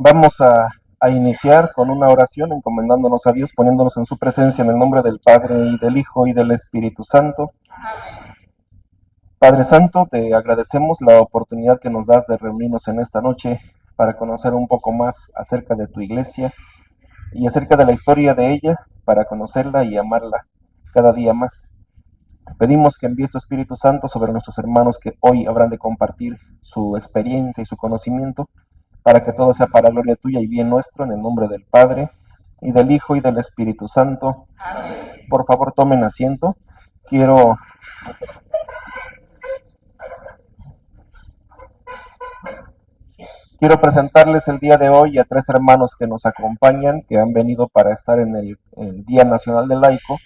Vamos a iniciar con una oración encomendándonos a Dios, poniéndonos en su presencia en el nombre del Padre y del Hijo y del Espíritu Santo. Padre Santo, te agradecemos la oportunidad que nos das de reunirnos en esta noche para conocer un poco más acerca de tu iglesia y acerca de la historia de ella, para conocerla y amarla cada día más. Te pedimos que envíes tu Espíritu Santo sobre nuestros hermanos que hoy habrán de compartir su experiencia y su conocimiento, para que todo sea para gloria tuya y bien nuestro, en el nombre del Padre, y del Hijo, y del Espíritu Santo. Amén. Por favor, tomen asiento. Quiero presentarles el día de hoy a tres hermanos que nos acompañan, que han venido para estar en el Día Nacional del Laico,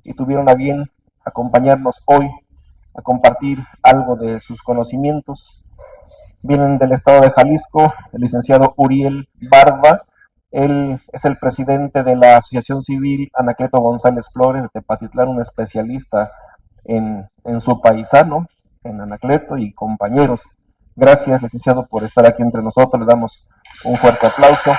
y tuvieron a bien acompañarnos hoy a compartir algo de sus conocimientos. Vienen del estado de Jalisco, el licenciado Uriel Barba. Él es el presidente de la Asociación Civil Anacleto González Flores de Tepatitlán, un especialista en su paisano, en Anacleto, y compañeros. Gracias, licenciado, por estar aquí entre nosotros. Le damos un fuerte aplauso.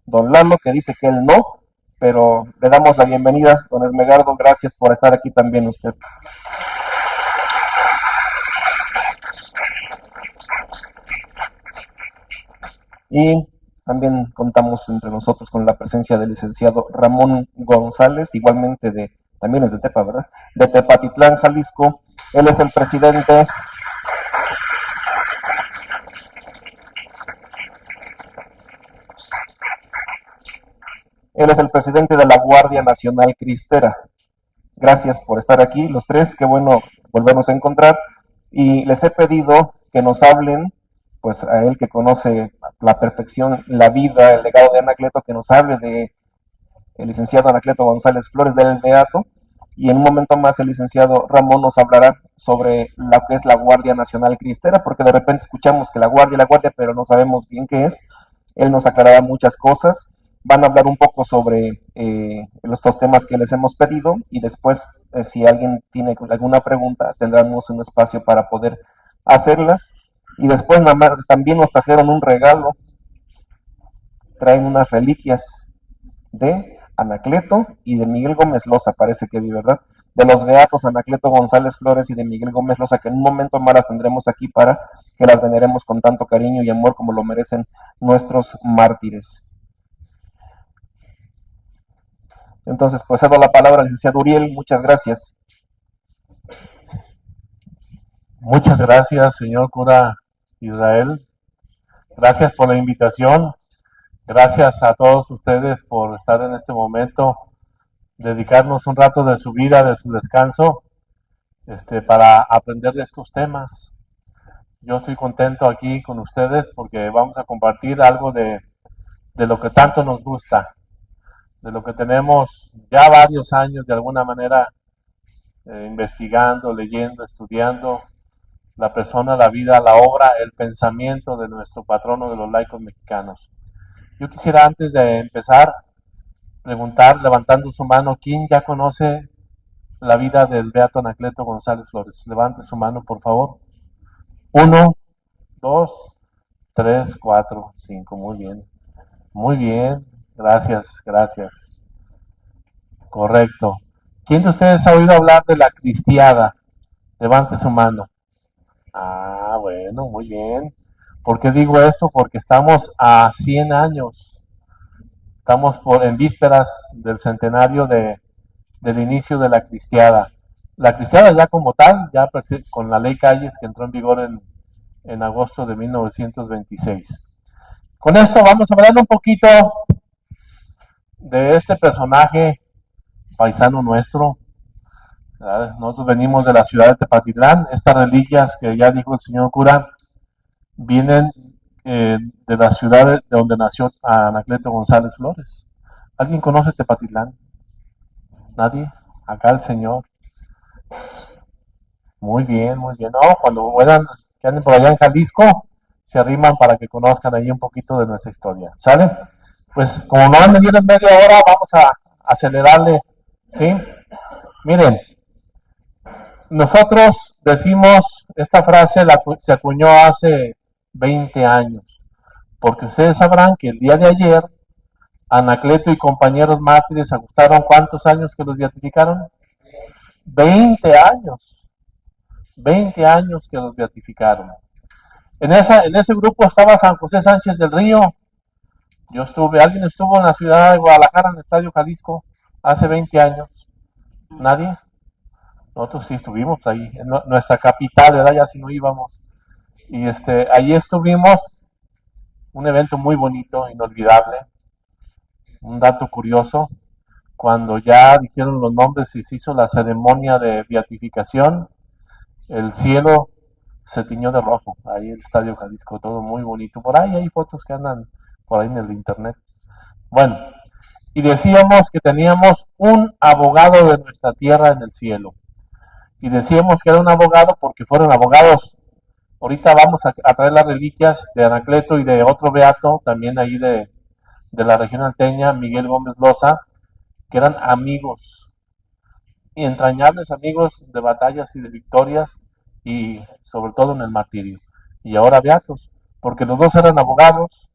Don Lalo, que dice que él no, pero le damos la bienvenida. Don Esmegardo, gracias por estar aquí también usted. Y también contamos entre nosotros con la presencia del licenciado Ramón González, igualmente también es de Tepa, ¿verdad? De Tepatitlán, Jalisco. Él es el presidente de la Guardia Nacional Cristera. Gracias por estar aquí, los tres. Qué bueno volvernos a encontrar. Y les he pedido que nos hablen, pues a él que conoce la perfección, la vida, el legado de Anacleto, que nos hable de el licenciado Anacleto González Flores del Beato, y en un momento más el licenciado Ramón nos hablará sobre lo que es la Guardia Nacional Cristera, porque de repente escuchamos que la Guardia, pero no sabemos bien qué es. Él nos aclarará muchas cosas. Van a hablar un poco sobre estos temas que les hemos pedido, y después, si alguien tiene alguna pregunta, tendremos un espacio para poder hacerlas. Y después nada más, también nos trajeron un regalo. Traen unas reliquias de Anacleto y de Miguel Gómez Loza, parece que vi, ¿verdad? De los beatos Anacleto González Flores y de Miguel Gómez Loza, que en un momento más las tendremos aquí para que las veneremos con tanto cariño y amor como lo merecen nuestros mártires. Entonces, pues cedo la palabra al licenciado Uriel. Muchas gracias. Muchas gracias, señor cura Israel. Gracias por la invitación. Gracias a todos ustedes por estar en este momento, dedicarnos un rato de su vida, de su descanso, para aprender de estos temas. Yo estoy contento aquí con ustedes porque vamos a compartir algo de lo que tanto nos gusta, de lo que tenemos ya varios años de alguna manera investigando, leyendo, estudiando la persona, la vida, la obra, el pensamiento de nuestro patrono de los laicos mexicanos. Yo quisiera, antes de empezar, preguntar, levantando su mano, ¿quién ya conoce la vida del beato Anacleto González Flores? Levante su mano, por favor. 1, 2, 3, 4, 5. Muy bien. Muy bien. Gracias, gracias. Correcto. ¿Quién de ustedes ha oído hablar de la cristiada? Levante su mano. Ah, bueno, muy bien. ¿Por qué digo esto? Porque estamos a 100 años. Estamos en vísperas del centenario del inicio de la cristiada. La cristiada ya como tal, ya con la ley Calles que entró en vigor en agosto de 1926. Con esto vamos a hablar un poquito de este personaje paisano nuestro. Nosotros venimos de la ciudad de Tepatitlán. Estas reliquias que ya dijo el señor cura vienen de la ciudad de donde nació Anacleto González Flores. ¿Alguien conoce Tepatitlán? ¿Nadie? Acá el señor. Muy bien, muy bien. No, cuando que anden por allá en Jalisco, se arriman para que conozcan ahí un poquito de nuestra historia. ¿Sale? Pues como no han venido en media hora, vamos a acelerarle. ¿Sí? Miren, Nosotros decimos, esta frase se acuñó hace 20 años, porque ustedes sabrán que el día de ayer Anacleto y compañeros mártires ajustaron ¿cuántos años que los beatificaron? 20 años, 20 años que los beatificaron. En ese grupo estaba San José Sánchez del Río. Yo estuve, alguien estuvo en la ciudad de Guadalajara, en el Estadio Jalisco, hace 20 años. ¿Nadie? Nosotros sí estuvimos ahí, en nuestra capital, ¿verdad? Ya si no íbamos. Y ahí estuvimos, un evento muy bonito, inolvidable. Un dato curioso, cuando ya dijeron los nombres y se hizo la ceremonia de beatificación, el cielo se tiñó de rojo, ahí el Estadio Jalisco, todo muy bonito. Por ahí hay fotos que andan por ahí en el internet. Bueno, y decíamos que teníamos un abogado de nuestra tierra en el cielo. Y decíamos que era un abogado porque fueron abogados. Ahorita vamos a traer las reliquias de Anacleto y de otro beato, también ahí de la región alteña, Miguel Gómez Loza, que eran amigos, y entrañables amigos de batallas y de victorias, y sobre todo en el martirio. Y ahora beatos, porque los dos eran abogados,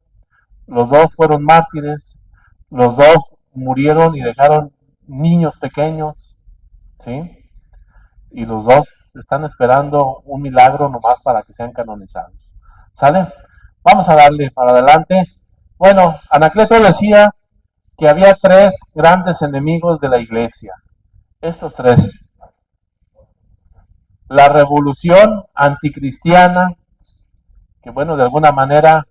los dos fueron mártires, los dos murieron y dejaron niños pequeños, ¿sí? Y los dos están esperando un milagro nomás para que sean canonizados. ¿Sale? Vamos a darle para adelante. Bueno, Anacleto decía que había tres grandes enemigos de la iglesia. Estos tres. La revolución anticristiana, que bueno, de alguna manera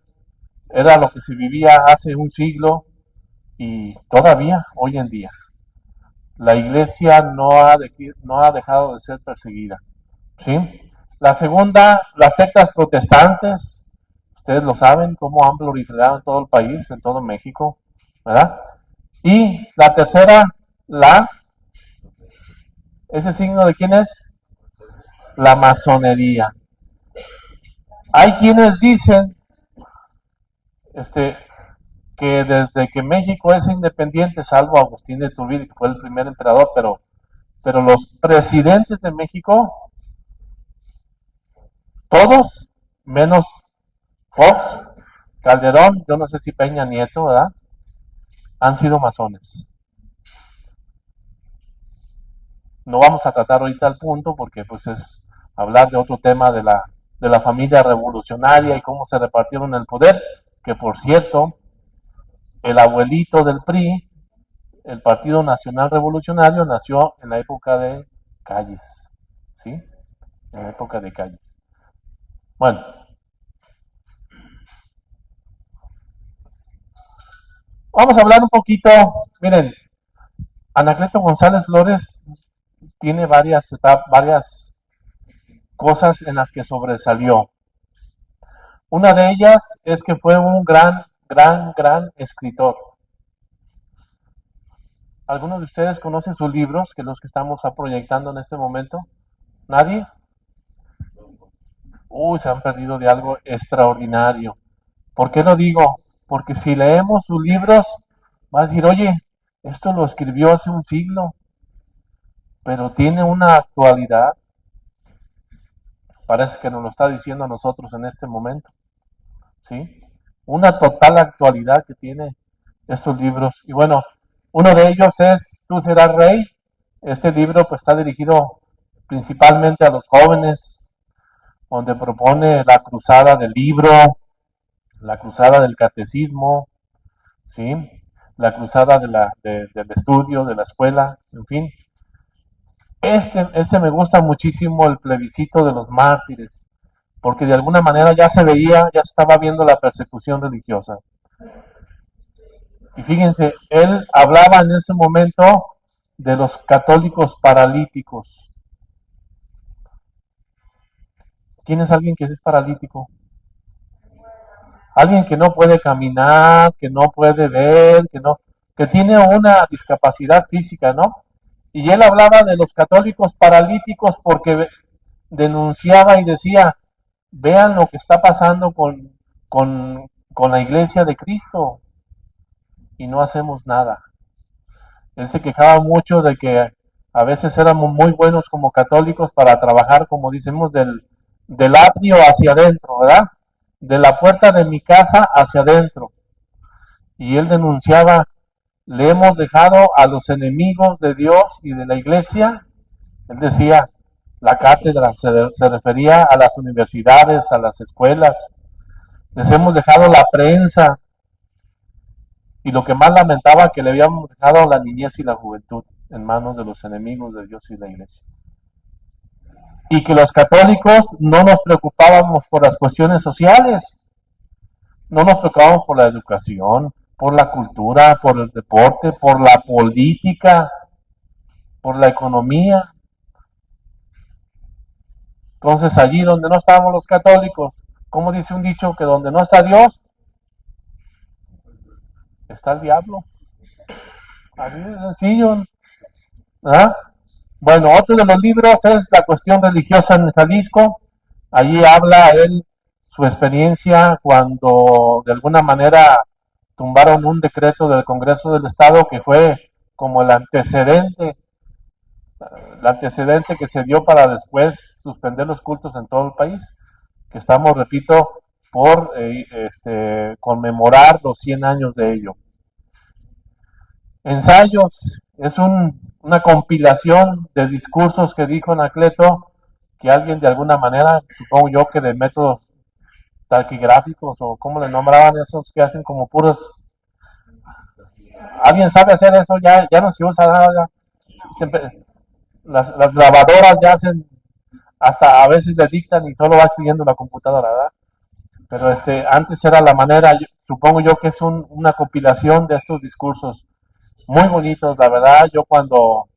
era lo que se vivía hace un siglo y todavía hoy en día. La iglesia no ha dejado de ser perseguida. ¿Sí? La segunda, las sectas protestantes, ustedes lo saben, cómo han proliferado en todo el país, en todo México, ¿verdad? Y la tercera, ¿ese signo de quién es? La masonería. Hay quienes dicen que desde que México es independiente, salvo Agustín de Iturbide, que fue el primer emperador, pero los presidentes de México, todos, menos Fox, Calderón, yo no sé si Peña Nieto, ¿verdad? Han sido masones. No vamos a tratar ahorita el punto porque pues es hablar de otro tema de la familia revolucionaria y cómo se repartieron el poder, que por cierto, el abuelito del PRI, el Partido Nacional Revolucionario, nació en la época de Calles, ¿sí? En la época de Calles. Bueno, vamos a hablar un poquito, miren, Anacleto González Flores tiene varias cosas en las que sobresalió. Una de ellas es que fue un gran escritor. ¿Algunos de ustedes conocen sus libros, que los que estamos proyectando en este momento? ¿Nadie? Uy, se han perdido de algo extraordinario. ¿Por qué lo digo? Porque si leemos sus libros, vas a decir, oye, esto lo escribió hace un siglo, pero tiene una actualidad. Parece que nos lo está diciendo a nosotros en este momento, ¿sí? Una total actualidad que tiene estos libros. Y bueno, uno de ellos es Tú serás rey. Este libro pues está dirigido principalmente a los jóvenes, donde propone la cruzada del libro, la cruzada del catecismo, ¿sí? La cruzada del estudio, de la escuela, en fin. Este me gusta muchísimo, el plebiscito de los mártires, porque de alguna manera ya se veía, ya se estaba viendo la persecución religiosa. Y fíjense, él hablaba en ese momento de los católicos paralíticos. ¿Quién es alguien que es paralítico? Alguien que no puede caminar, que no puede ver, que tiene una discapacidad física, ¿no? Y él hablaba de los católicos paralíticos porque denunciaba y decía, vean lo que está pasando con la iglesia de Cristo y no hacemos nada. Él se quejaba mucho de que A veces éramos muy buenos como católicos para trabajar, como decimos, del atrio hacia adentro, ¿verdad? De la puerta de mi casa hacia adentro. Y él denunciaba, le hemos dejado a los enemigos de Dios y de la iglesia. Él decía, la cátedra, se refería a las universidades, a las escuelas. Les hemos dejado la prensa. Y lo que más lamentaba, que le habíamos dejado la niñez y la juventud en manos de los enemigos de Dios y la iglesia. Y que los católicos no nos preocupábamos por las cuestiones sociales, no nos preocupábamos por la educación, por la cultura, por el deporte, por la política, por la economía. Entonces allí donde no estábamos los católicos, como dice un dicho, que donde no está Dios, está el diablo. Así de sencillo. ¿Ah? Bueno, otro de los libros es La cuestión religiosa en Jalisco. Allí habla él su experiencia cuando de alguna manera tumbaron un decreto del Congreso del Estado que fue como el antecedente que se dio para después suspender los cultos en todo el país, que estamos, repito, por conmemorar los 100 años de ello. Ensayos es una compilación de discursos que dijo Anacleto, que alguien de alguna manera, supongo yo que de métodos taquigráficos o como le nombraban esos que hacen como puros, alguien sabe hacer eso, ya no se usa nada, las grabadoras ya hacen, hasta a veces le dictan y solo va siguiendo la computadora, ¿verdad? Pero antes era la manera, supongo yo que es una compilación de estos discursos muy bonitos, la verdad. Yo cuando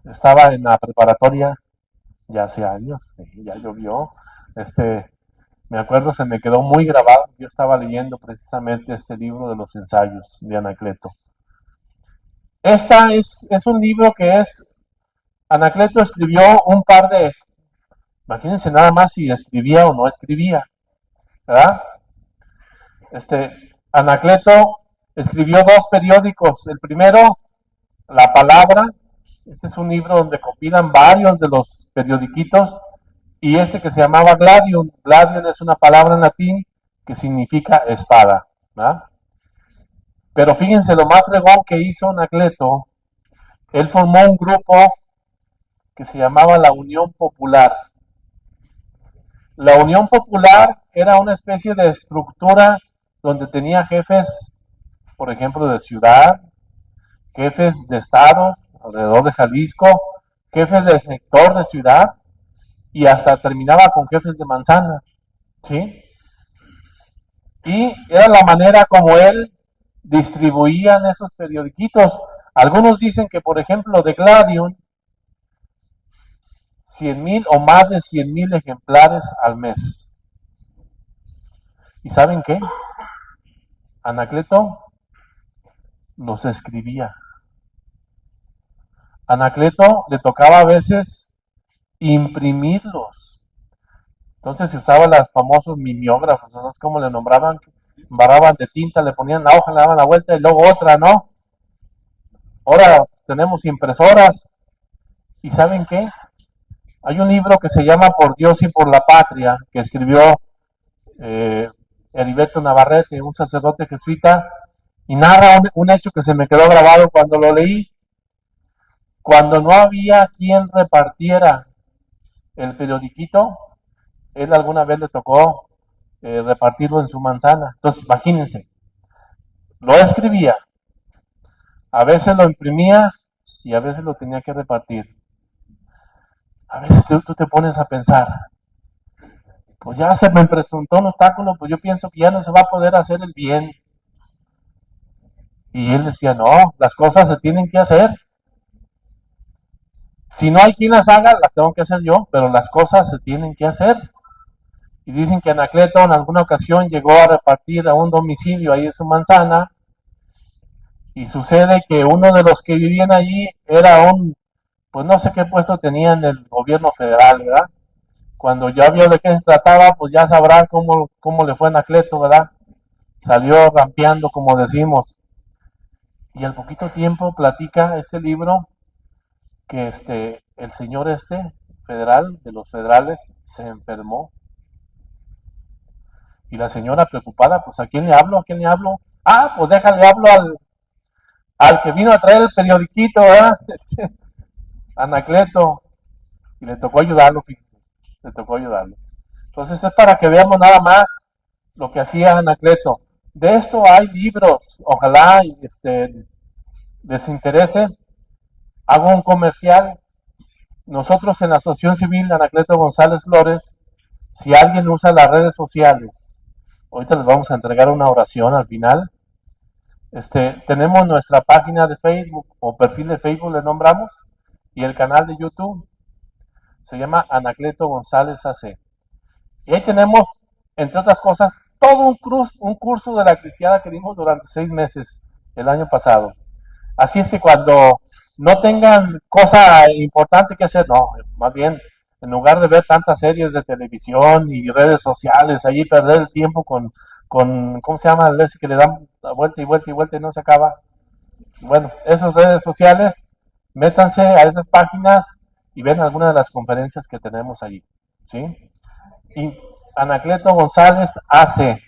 estaba en la preparatoria, ya hace años, ya llovió, me acuerdo, se me quedó muy grabado. Yo estaba leyendo precisamente este libro de los ensayos de Anacleto. Esta es un libro que Anacleto escribió un par de, imagínense nada más si escribía o no escribía, ¿verdad? Anacleto escribió 2 periódicos. El primero, La Palabra. Este es un libro donde compilan varios de los periodiquitos. Y que se llamaba Gladium. Gladium es una palabra en latín que significa espada, ¿verdad? Pero fíjense lo más fregón que hizo Anacleto. Él formó un grupo que se llamaba la Unión Popular. La Unión Popular era una especie de estructura donde tenía jefes, por ejemplo, de ciudad, jefes de estados alrededor de Jalisco, jefes de sector de ciudad y hasta terminaba con jefes de manzana, ¿sí? Y era la manera como él distribuían esos periodiquitos. Algunos dicen que, por ejemplo, de Gladium, 100,000 o más de 100,000 ejemplares al mes. ¿Y saben qué? Anacleto los escribía. Anacleto le tocaba a veces imprimirlos. Entonces se usaban los famosos mimeógrafos, ¿no? Es como le nombraban, embarraban de tinta, le ponían la hoja, le daban la vuelta y luego otra, ¿no? Ahora tenemos impresoras. ¿Y saben qué? Hay un libro que se llama Por Dios y por la Patria, que escribió Heriberto Navarrete, un sacerdote jesuita, y narra un hecho que se me quedó grabado cuando lo leí. Cuando no había quien repartiera el periodiquito, él alguna vez le tocó repartirlo en su manzana. Entonces, imagínense, lo escribía, a veces lo imprimía y a veces lo tenía que repartir. A veces tú te pones a pensar, pues ya se me presentó un obstáculo, pues yo pienso que ya no se va a poder hacer el bien. Y él decía, no, las cosas se tienen que hacer. Si no hay quien las haga, las tengo que hacer yo, pero las cosas se tienen que hacer. Y dicen que Anacleto en alguna ocasión llegó a repartir a un domicilio ahí en su manzana, y sucede que uno de los que vivían allí era pues no sé qué puesto tenía en el gobierno federal, ¿verdad? Cuando ya vio de qué se trataba, pues ya sabrá cómo le fue a Anacleto, ¿verdad? Salió rampeando, como decimos. Y al poquito tiempo platica este libro que el señor federal, de los federales, se enfermó. Y la señora preocupada, pues ¿a quién le hablo? ¿A quién le hablo? Ah, pues déjale, hablo al que vino a traer el periodiquito, ¿verdad? Anacleto. Y le tocó ayudarlo, fíjese. Le tocó ayudarlo. Entonces es para que veamos nada más lo que hacía Anacleto. De esto hay libros. Ojalá les interese. Hago un comercial. Nosotros en la Asociación Civil Anacleto González Flores, si alguien usa las redes sociales, ahorita les vamos a entregar una oración al final. Tenemos nuestra página de Facebook o perfil de Facebook, le nombramos, y el canal de YouTube se llama Anacleto González AC. Y ahí tenemos, entre otras cosas, todo un curso de la cristiada que dimos durante 6 meses el año pasado. Así es que cuando no tengan cosa importante que hacer, no, más bien, en lugar de ver tantas series de televisión y redes sociales, allí perder el tiempo con ¿cómo se llama? Ese que le dan vuelta y vuelta y vuelta y no se acaba. Bueno, esas redes sociales, métanse a esas páginas y ven algunas de las conferencias que tenemos allí, ¿sí? Y Anacleto González hace.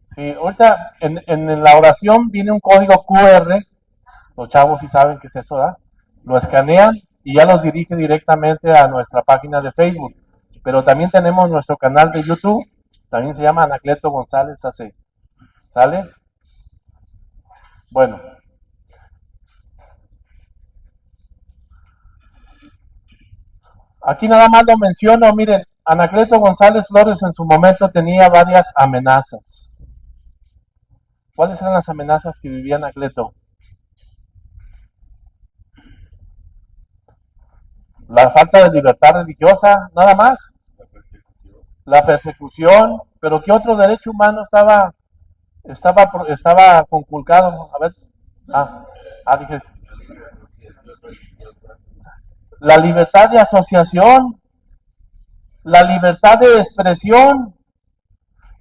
Sí, ahorita en la oración viene un código QR, los chavos sí saben qué es eso, ¿verdad? Lo escanean y ya los dirige directamente a nuestra página de Facebook. Pero también tenemos nuestro canal de YouTube, también se llama Anacleto González AC. ¿Sale? Bueno. Aquí nada más lo menciono, miren, Anacleto González Flores en su momento tenía varias amenazas. ¿Cuáles eran las amenazas que vivía Anacleto? La falta de libertad religiosa, nada más. La persecución, pero ¿qué otro derecho humano estaba conculcado? A ver, dije, la libertad de asociación, la libertad de expresión,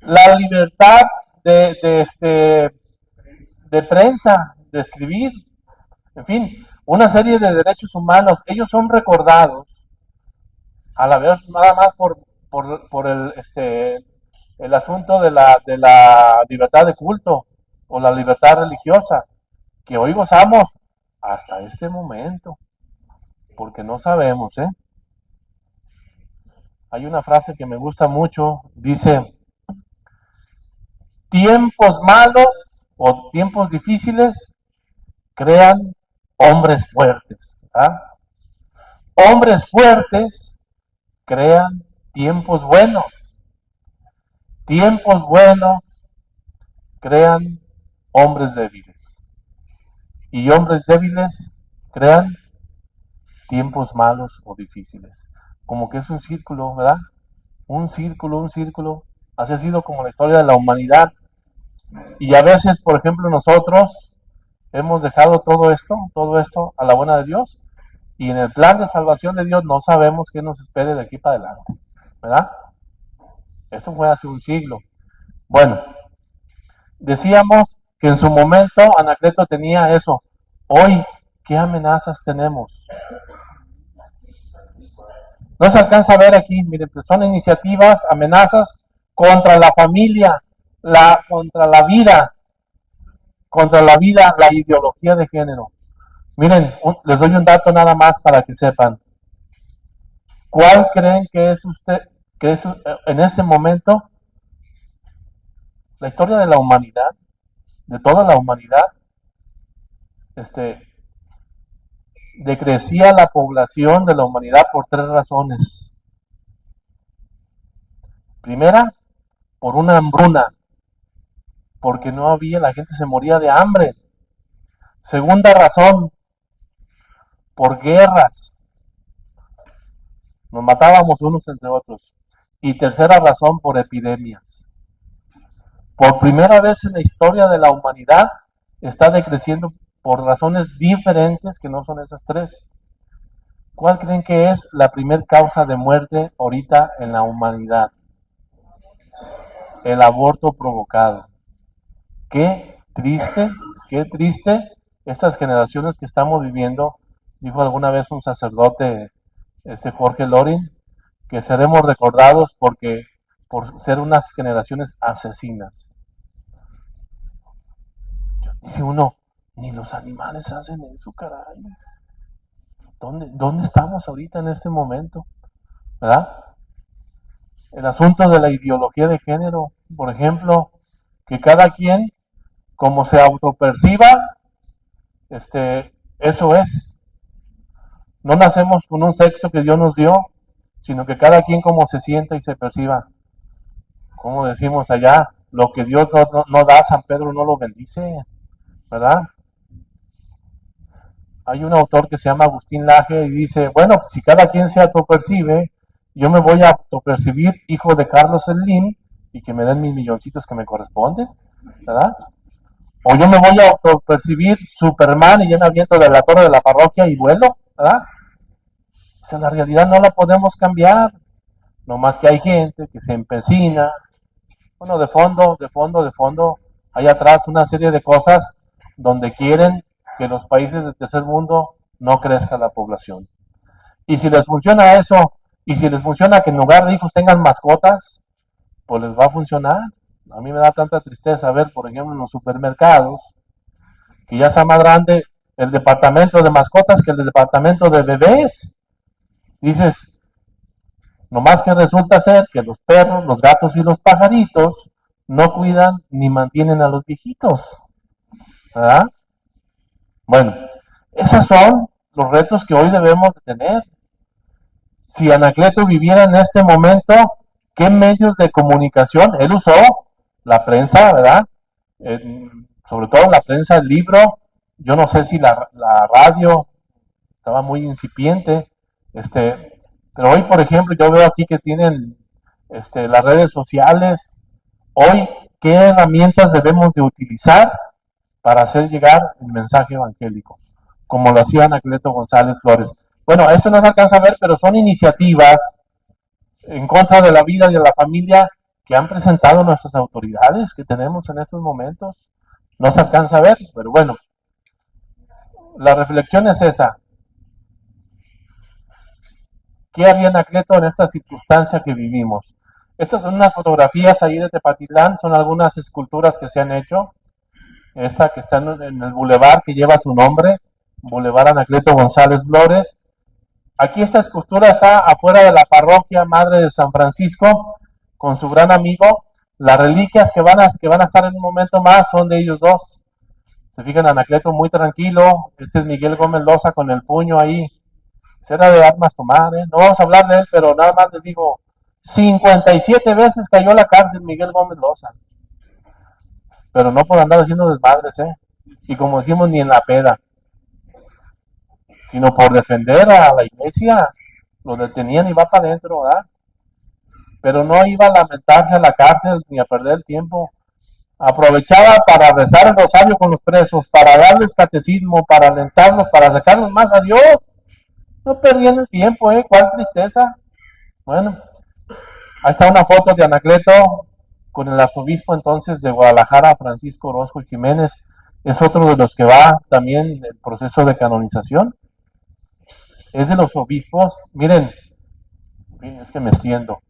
la libertad de prensa, de escribir, en fin, una serie de derechos humanos. Ellos son recordados a la vez nada más por el asunto de la libertad de culto o la libertad religiosa que hoy gozamos hasta este momento, porque no sabemos, ¿eh? Hay una frase que me gusta mucho, dice, tiempos malos o tiempos difíciles crean hombres fuertes. ¿Ah? Hombres fuertes crean tiempos buenos. Tiempos buenos crean hombres débiles. Y hombres débiles crean tiempos malos o difíciles. Como que es un círculo, ¿verdad? Un círculo, un círculo. Así ha sido como la historia de la humanidad. Y a veces, por ejemplo, nosotros hemos dejado todo esto a la buena de Dios, y en el plan de salvación de Dios no sabemos qué nos espere de aquí para adelante, ¿verdad? Esto fue hace un siglo. Bueno, decíamos que en su momento Anacleto tenía eso. Hoy, ¿qué amenazas tenemos? No se alcanza a ver aquí, miren, pues son iniciativas, amenazas contra la familia, contra la vida, la ideología de género. Miren, les doy un dato nada más para que sepan. ¿Cuál creen que es en este momento la historia de la humanidad, de toda la humanidad? Decrecía la población de la humanidad por 3 razones. Primera, por una hambruna, porque no había, la gente se moría de hambre. Segunda razón, por guerras, nos matábamos unos entre otros. Y tercera razón, por epidemias. Por primera vez en la historia de la humanidad está decreciendo por razones diferentes que no son esas 3. ¿Cuál creen que es la primer causa de muerte ahorita en la humanidad? El aborto provocado. Qué triste estas generaciones que estamos viviendo, dijo alguna vez un sacerdote, Jorge Loring, que seremos recordados por ser unas generaciones asesinas. Dice uno, ni los animales hacen eso, caray. ¿Dónde estamos ahorita en este momento? ¿Verdad? El asunto de la ideología de género, por ejemplo, que cada quien, como se autoperciba, eso es. No nacemos con un sexo que Dios nos dio, sino que cada quien como se sienta y se perciba. Como decimos allá, lo que Dios no da, San Pedro no lo bendice, ¿verdad? Hay un autor que se llama Agustín Laje y dice, bueno, si cada quien se autopercibe, yo me voy a autopercibir hijo de Carlos Slim y que me den mis milloncitos que me corresponden, ¿verdad? O yo me voy a autopercibir Superman y ya me aviento de la torre de la parroquia y vuelo, ¿verdad? O sea, la realidad no la podemos cambiar, no más que hay gente que se empecina, bueno, de fondo, hay atrás una serie de cosas donde quieren que los países del tercer mundo no crezca la población. Y si les funciona eso, y si les funciona que en lugar de hijos tengan mascotas, pues les va a funcionar. A mí me da tanta tristeza ver, por ejemplo, en los supermercados, que ya está más grande el departamento de mascotas que el departamento de bebés. Dices, nomás que resulta ser que los perros, los gatos y los pajaritos no cuidan ni mantienen a los viejitos, ¿verdad? Bueno, esos son los retos que hoy debemos de tener. Si Anacleto viviera en este momento, ¿qué medios de comunicación? Él usó la prensa, ¿verdad? Sobre todo la prensa, el libro. Yo no sé si la radio estaba muy incipiente, pero hoy, por ejemplo, yo veo aquí que tienen las redes sociales. Hoy, ¿qué herramientas debemos de utilizar para hacer llegar el mensaje evangélico? Como lo hacía Anacleto González Flores. Bueno, esto no se alcanza a ver, pero son iniciativas en contra de la vida y de la familia que han presentado nuestras autoridades que tenemos en estos momentos. No se alcanza a ver, pero bueno, la reflexión es esa. ¿Qué haría Anacleto en esta circunstancia que vivimos? Estas son unas fotografías ahí de Tepatitlán, son algunas esculturas que se han hecho. Esta que está en el bulevar que lleva su nombre, Boulevard Anacleto González Flores. Aquí esta escultura está afuera de la parroquia Madre de San Francisco con su gran amigo. Las reliquias que van a estar en un momento más son de ellos dos. Se fijan, Anacleto muy tranquilo. Este es Miguel Gómez Loza con el puño ahí. Será de armas tomar, ¿eh? No vamos a hablar de él, pero nada más les digo, 57 veces cayó a la cárcel Miguel Gómez Loza. Pero no por andar haciendo desmadres, ¿eh? Y como decimos, ni en la peda. Sino por defender a la iglesia. Lo detenían y va para adentro, ¿verdad? Pero no iba a lamentarse a la cárcel ni a perder el tiempo. Aprovechaba para rezar el rosario con los presos, para darles catecismo, para alentarlos, para sacarlos más a Dios. No perdían el tiempo, ¿eh? ¿Cuál tristeza? Bueno, ahí está una foto de Anacleto con el arzobispo entonces de Guadalajara, Francisco Orozco Jiménez. Es otro de los que va también en el proceso de canonización. Es de los obispos. Miren, es que me siento.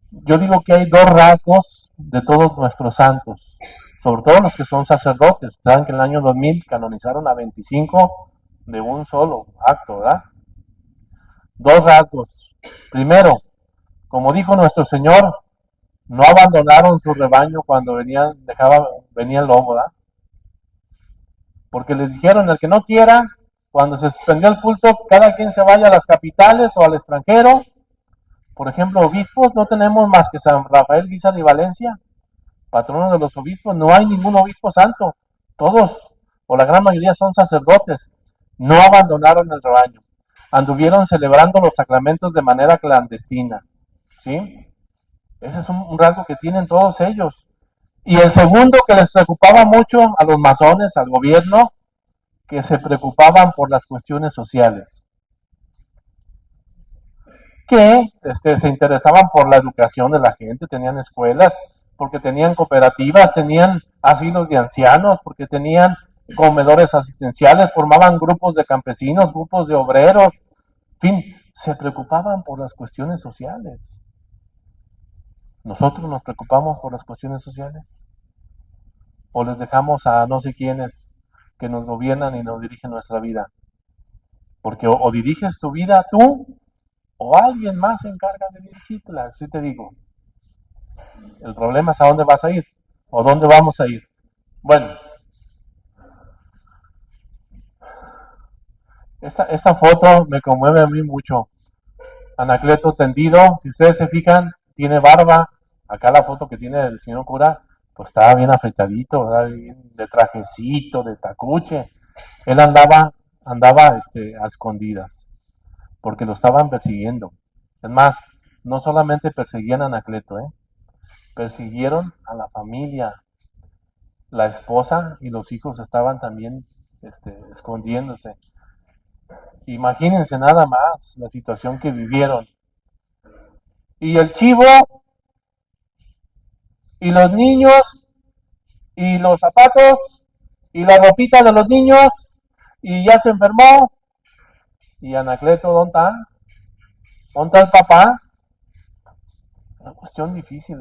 Yo digo que hay dos rasgos de todos nuestros santos, sobre todo los que son sacerdotes. Saben que en el año 2000 canonizaron a 25 de un solo acto, ¿verdad? Dos rasgos. Primero, como dijo nuestro Señor, no abandonaron su rebaño cuando venía el lobo, ¿verdad? Porque les dijeron, el que no quiera, cuando se suspendió el culto, cada quien se vaya a las capitales o al extranjero. Por ejemplo, obispos, no tenemos más que San Rafael Guízar y Valencia, patrono de los obispos. No hay ningún obispo santo. Todos, o la gran mayoría, son sacerdotes. No abandonaron el rebaño. Anduvieron celebrando los sacramentos de manera clandestina. ¿Sí? Ese es un rasgo que tienen todos ellos. Y el segundo, que les preocupaba mucho a los masones, al gobierno, que se preocupaban por las cuestiones sociales. Que se interesaban por la educación de la gente, tenían escuelas, porque tenían cooperativas, tenían asilos de ancianos, porque tenían comedores asistenciales, formaban grupos de campesinos, grupos de obreros, en fin, se preocupaban por las cuestiones sociales. ¿Nosotros nos preocupamos por las cuestiones sociales? ¿O les dejamos a no sé quiénes que nos gobiernan y nos dirigen nuestra vida? Porque o diriges tu vida tú, o alguien más se encarga de dirigirla, así te digo. El problema es a dónde vas a ir, o dónde vamos a ir. Bueno, esta foto me conmueve a mí mucho. Anacleto tendido, si ustedes se fijan, tiene barba. Acá la foto que tiene el señor cura, pues estaba bien afeitadito, bien de trajecito, de tacuche. Él andaba a escondidas, porque lo estaban persiguiendo. Es más, no solamente perseguían a Anacleto, persiguieron a la familia. La esposa y los hijos estaban también escondiéndose. Imagínense nada más la situación que vivieron. Y el chivo, y los niños, y los zapatos, y la ropita de los niños, y ya se enfermó. Y Anacleto, ¿dónde está? ¿Dónde está el papá? Una cuestión difícil,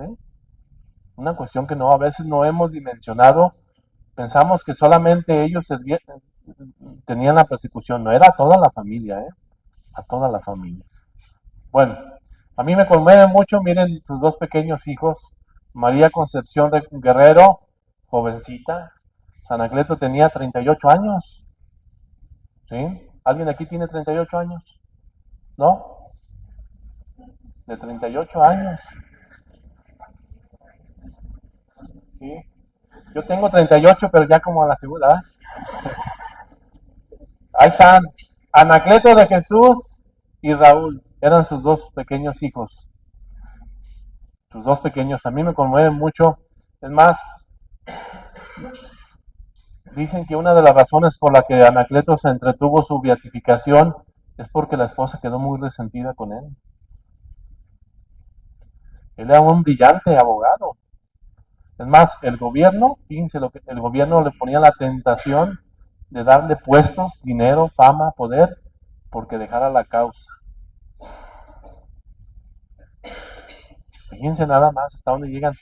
una cuestión que a veces no hemos dimensionado. Pensamos que solamente ellos tenían la persecución, no, era a toda la familia, a toda la familia. Bueno, a mí me conmueve mucho, miren sus dos pequeños hijos, María Concepción Guerrero, jovencita, Anacleto tenía 38 años, ¿sí? ¿Alguien aquí tiene 38 años? ¿No? De 38 años. ¿Sí? Yo tengo 38, pero ya como a la segunda, ¿verdad? Pues, ahí están, Anacleto de Jesús y Raúl, eran sus dos pequeños hijos. Sus dos pequeños, a mí me conmueven mucho. Es más, dicen que una de las razones por la que Anacleto se entretuvo su beatificación es porque la esposa quedó muy resentida con él. Él era un brillante abogado. Es más, el gobierno, fíjense lo que el gobierno le ponía la tentación de darle puestos, dinero, fama, poder, porque dejara la causa. Fíjense nada más hasta dónde llegan.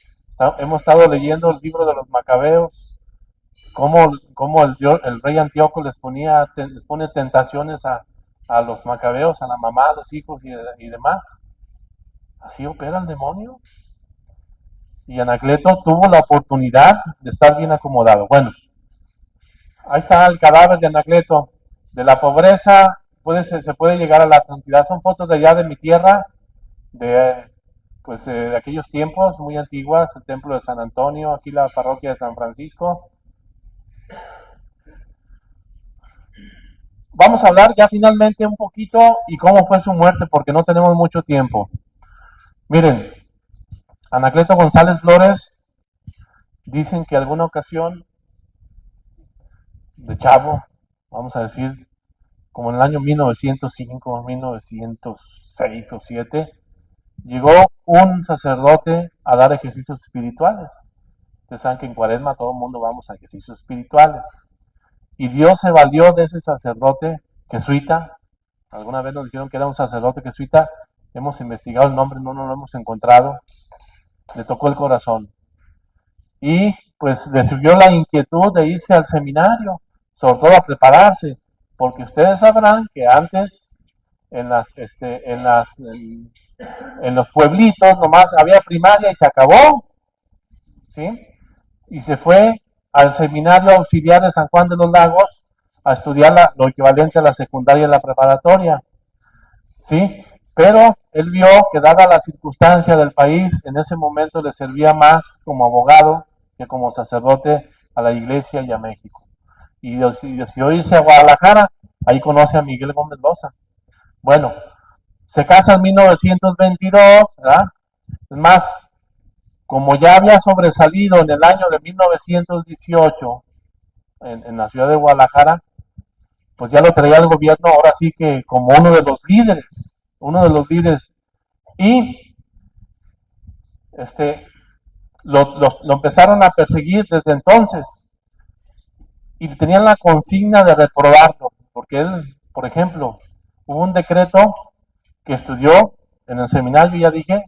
Hemos estado leyendo el libro de los Macabeos, cómo el rey Antíoco les pone tentaciones a los Macabeos, a la mamá, a los hijos y demás. Así opera el demonio. Y Anacleto tuvo la oportunidad de estar bien acomodado. Bueno, ahí está el cadáver de Anacleto. De la pobreza se puede llegar a la santidad. Son fotos de allá de mi tierra, de aquellos tiempos muy antiguas, el templo de San Antonio, aquí la parroquia de San Francisco. Vamos a hablar ya finalmente un poquito y cómo fue su muerte, porque no tenemos mucho tiempo. Miren, Anacleto González Flores, dicen que alguna ocasión de chavo, vamos a decir, como en el año 1905, 1906 o 7, llegó un sacerdote a dar ejercicios espirituales. Ustedes saben que en Cuaresma todo el mundo vamos a ejercicios espirituales. Y Dios se valió de ese sacerdote jesuita. Alguna vez nos dijeron que era un sacerdote jesuita. Hemos investigado el nombre, no lo hemos encontrado. Le tocó el corazón. Y pues le surgió la inquietud de irse al seminario, sobre todo a prepararse, porque ustedes sabrán que antes en los pueblitos nomás había primaria y se acabó, ¿sí? Y se fue al seminario auxiliar de San Juan de los Lagos a estudiar lo equivalente a la secundaria y la preparatoria, ¿sí? Pero él vio que dada la circunstancia del país, en ese momento le servía más como abogado que como sacerdote a la iglesia y a México. Y decidió irse a Guadalajara, ahí conoce a Miguel Gómez Loza. Bueno, se casa en 1922, ¿verdad? Es más, como ya había sobresalido en el año de 1918 en la ciudad de Guadalajara, pues ya lo traía el gobierno ahora sí que como uno de los líderes. Y lo empezaron a perseguir desde entonces. y tenían la consigna de reprobarlo, porque él, por ejemplo, hubo un decreto que estudió en el seminario, ya dije,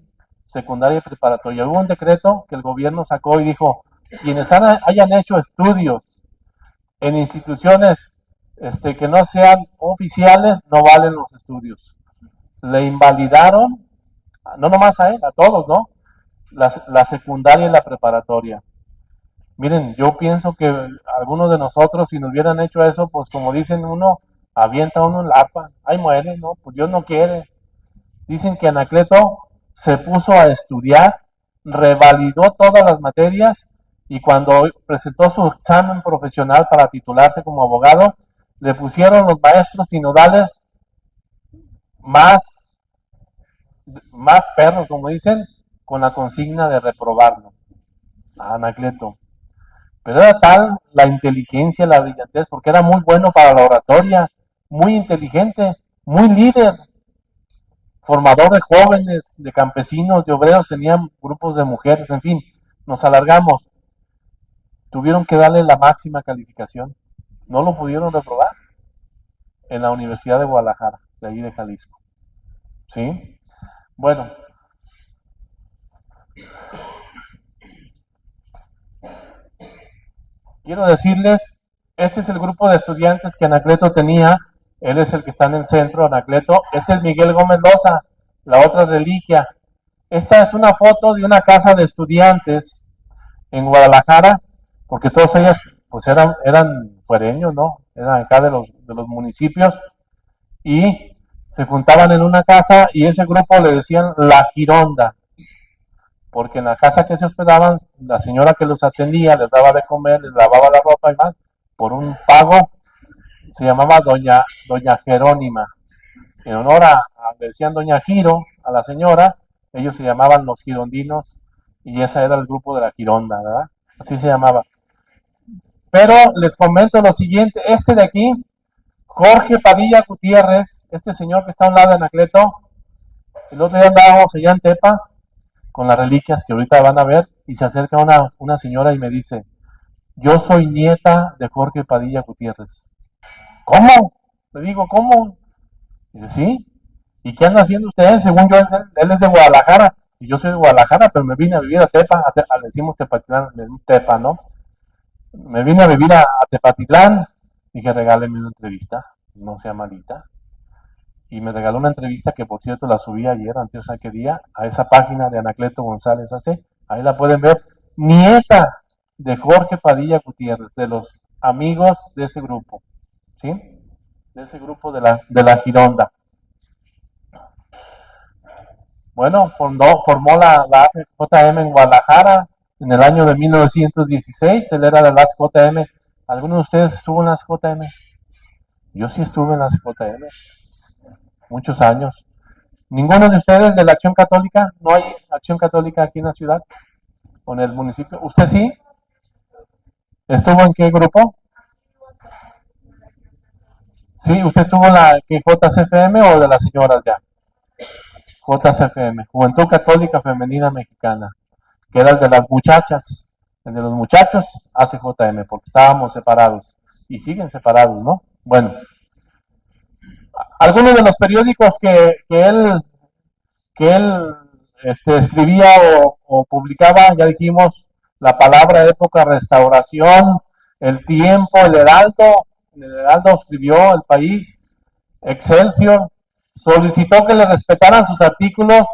secundaria y preparatoria. Hubo un decreto que el gobierno sacó y dijo, quienes hayan hecho estudios en instituciones que no sean oficiales, no valen los estudios. Le invalidaron, no nomás a él, a todos, ¿no? La secundaria y la preparatoria. Miren, yo pienso que algunos de nosotros, si nos hubieran hecho eso, pues como dicen uno, avienta uno en la APA, ahí muere, ¿no? Pues Dios no quiere. Dicen que Anacleto se puso a estudiar, revalidó todas las materias y cuando presentó su examen profesional para titularse como abogado, le pusieron los maestros sinodales más, más perros, como dicen, con la consigna de reprobarlo a Anacleto. Pero era tal la inteligencia, la brillantez, porque era muy bueno para la oratoria, muy inteligente, muy líder, formador de jóvenes, de campesinos, de obreros, tenían grupos de mujeres, en fin, nos alargamos. Tuvieron que darle la máxima calificación. No lo pudieron reprobar en la Universidad de Guadalajara, de ahí de Jalisco. ¿Sí? Bueno. Quiero decirles, este es el grupo de estudiantes que Anacleto tenía. Él es el que está en el centro, Anacleto. Este es Miguel Gómez Loza, la otra reliquia. Esta es una foto de una casa de estudiantes en Guadalajara, porque todos ellos pues eran fuereños, ¿no? Eran acá de los municipios y se juntaban en una casa y ese grupo le decían La Gironda, porque en la casa que se hospedaban, la señora que los atendía les daba de comer, les lavaba la ropa y más, por un pago, se llamaba Doña Jerónima. En honor le decían Doña Giro a la señora, ellos se llamaban los girondinos y ese era el grupo de la Gironda, ¿verdad? Así se llamaba. Pero les comento lo siguiente, este de aquí, Jorge Padilla Gutiérrez, este señor que está a un lado de Anacleto, el otro día andábamos allá en Tepa con las reliquias que ahorita van a ver y se acerca una señora y me dice, yo soy nieta de Jorge Padilla Gutiérrez. ¿Cómo? Le digo, ¿cómo? Dice, sí. ¿Y qué anda haciendo usted? Según yo, él es de Guadalajara. Y yo soy de Guadalajara, pero me vine a vivir a Tepa, le decimos Tepatitlán, Tepa, ¿no? Me vine a vivir a Tepatitlán. Dije, regáleme una entrevista, no sea malita. Y me regaló una entrevista que, por cierto, la subí ayer, antes de qué día, a esa página de Anacleto González AC. Ahí la pueden ver. Nieta de Jorge Padilla Gutiérrez, de los amigos de ese grupo, ¿sí? De ese grupo de la Gironda. Bueno, formó la ACJM en Guadalajara en el año de 1916. Él era de la ACJM. ¿Alguno de ustedes estuvo en la ACJM? Yo sí estuve en la ACJM. Muchos años. ¿Ninguno de ustedes de la Acción Católica? ¿No hay Acción Católica aquí en la ciudad? ¿O en el municipio? ¿Usted sí? ¿Estuvo en qué grupo? Sí, ¿usted estuvo en la JCFM o de las señoras ya? JCFM, Juventud Católica Femenina Mexicana, que era el de las muchachas, el de los muchachos, ACJM, porque estábamos separados y siguen separados, ¿no? Bueno, algunos de los periódicos que él escribía o publicaba, ya dijimos, La Palabra, Época, Restauración, El Tiempo, El Heraldo escribió, El País, Excelsior, solicitó que le respetaran sus artículos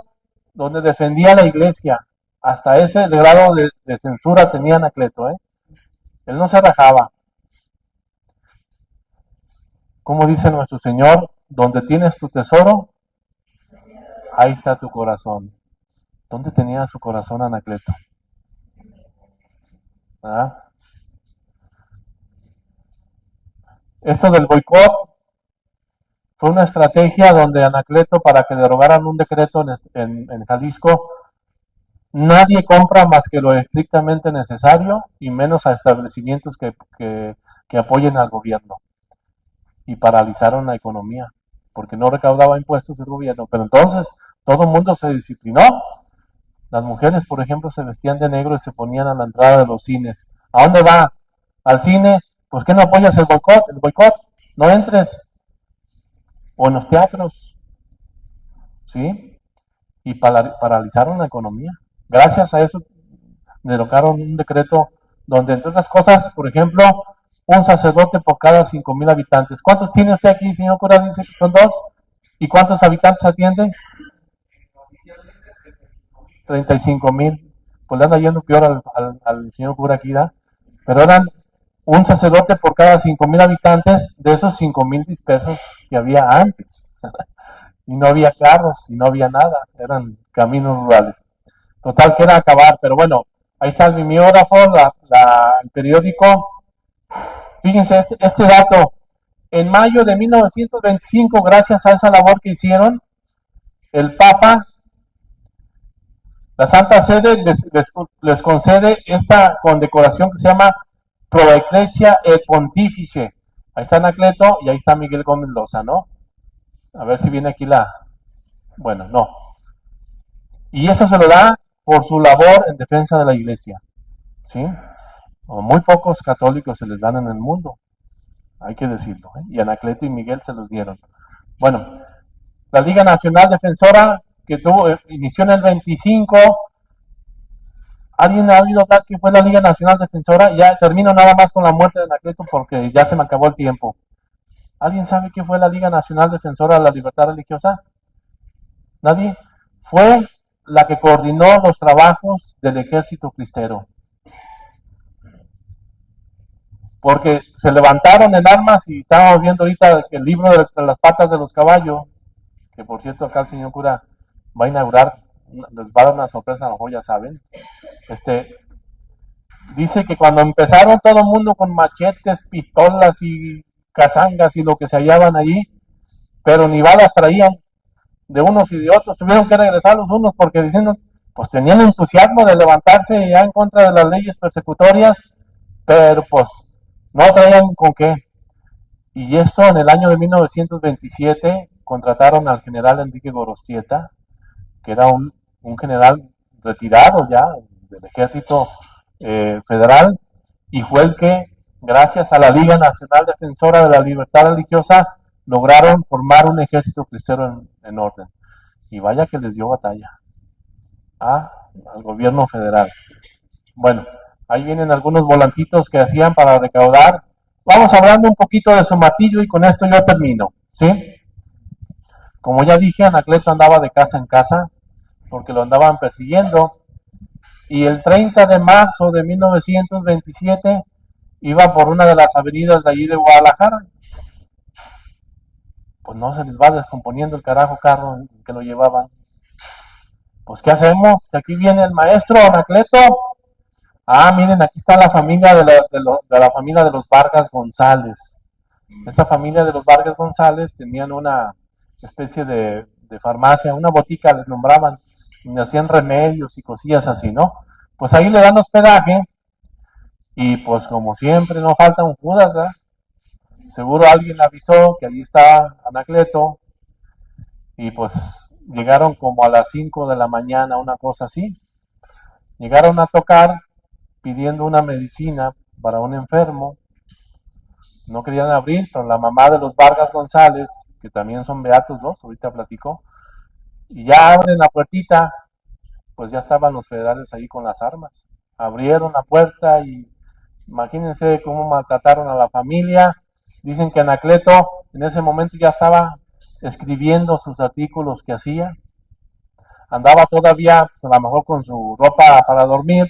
donde defendía a la iglesia. Hasta ese grado de censura tenía Anacleto, ¿eh? Él no se rajaba. Como dice nuestro Señor, donde tienes tu tesoro, ahí está tu corazón. ¿Dónde tenía su corazón Anacleto? ¿Ah? Esto del boicot fue una estrategia donde Anacleto, para que derogaran un decreto en Jalisco, nadie compra más que lo estrictamente necesario y menos a establecimientos que apoyen al gobierno. Y paralizaron la economía, porque no recaudaba impuestos el gobierno. Pero entonces todo el mundo se disciplinó. Las mujeres, por ejemplo, se vestían de negro y se ponían a la entrada de los cines. ¿A dónde va? ¿Al cine? Pues ¿qué no apoyas el boicot? El boicot, no entres. O en los teatros, ¿sí? Y paralizaron la economía. Gracias a eso derrocaron un decreto donde, entre otras cosas, por ejemplo, un sacerdote por cada 5,000 habitantes. ¿Cuántos tiene usted aquí, señor cura? Dice que son 2. ¿Y cuántos habitantes atienden? 35,000. Pues le anda yendo peor al señor cura aquí, ¿da? Pero eran un sacerdote por cada 5,000 habitantes de esos 5,000 dispersos que había antes. Y no había carros, y no había nada, eran caminos rurales. Total, que era acabar, pero bueno, ahí está el mimeógrafo, el periódico. Fíjense este dato. En mayo de 1925, gracias a esa labor que hicieron, el Papa, la Santa Sede les concede esta condecoración que se llama Pro Ecclesia et Pontifice. Ahí está Anacleto y ahí está Miguel Gómez Loza, ¿no? A ver si viene aquí bueno, no. Y eso se lo da por su labor en defensa de la iglesia, ¿sí? O muy pocos católicos se les dan en el mundo, hay que decirlo, ¿eh? Y Anacleto y Miguel se los dieron. Bueno, la Liga Nacional Defensora, que inició en el 25. ¿Alguien ha oído hablar que fue la Liga Nacional Defensora? Ya termino nada más con la muerte de Anacleto porque ya se me acabó el tiempo. ¿Alguien sabe qué fue la Liga Nacional Defensora de la Libertad Religiosa? ¿Nadie? Fue la que coordinó los trabajos del ejército cristero. Porque se levantaron en armas y estábamos viendo ahorita el libro de las patas de los caballos, que por cierto acá el señor cura va a inaugurar, les va a dar una sorpresa, a lo mejor ya saben. Dice que cuando empezaron todo el mundo con machetes, pistolas y cazangas y lo que se hallaban allí, pero ni balas traían, de unos y de otros, tuvieron que regresar los unos porque diciendo, pues tenían entusiasmo de levantarse ya en contra de las leyes persecutorias, pero pues no traían con qué. Y esto en el año de 1927 contrataron al general Enrique Gorostieta, que era un general retirado ya del ejército federal, y fue el que, gracias a la Liga Nacional Defensora de la Libertad Religiosa, lograron formar un ejército cristero en orden. Y vaya que les dio batalla al gobierno federal. Bueno, ahí vienen algunos volantitos que hacían para recaudar. Vamos hablando un poquito de su martillo y con esto yo termino, ¿sí? Como ya dije, Anacleto andaba de casa en casa porque lo andaban persiguiendo. Y el 30 de marzo de 1927 iba por una de las avenidas de allí de Guadalajara. Pues no se les va descomponiendo el carajo carro que lo llevaban. Pues ¿qué hacemos? Aquí viene el maestro Anacleto. Miren, aquí está la familia de la familia de los Vargas González. Esta familia de los Vargas González tenían una especie de farmacia, una botica les nombraban, donde hacían remedios y cosillas así, ¿no? Pues ahí le dan hospedaje y pues como siempre no falta un Judas, ¿verdad? Seguro alguien avisó que allí está Anacleto y pues llegaron como a las 5 de la mañana, una cosa así. Llegaron a tocar pidiendo una medicina para un enfermo. No querían abrir, pero la mamá de los Vargas González, que también son beatos dos, ahorita platicó, y ya abren la puertita, pues ya estaban los federales ahí con las armas. Abrieron la puerta y imagínense cómo maltrataron a la familia. Dicen que Anacleto en ese momento ya estaba escribiendo sus artículos que hacía. Andaba todavía, pues, a lo mejor con su ropa para dormir.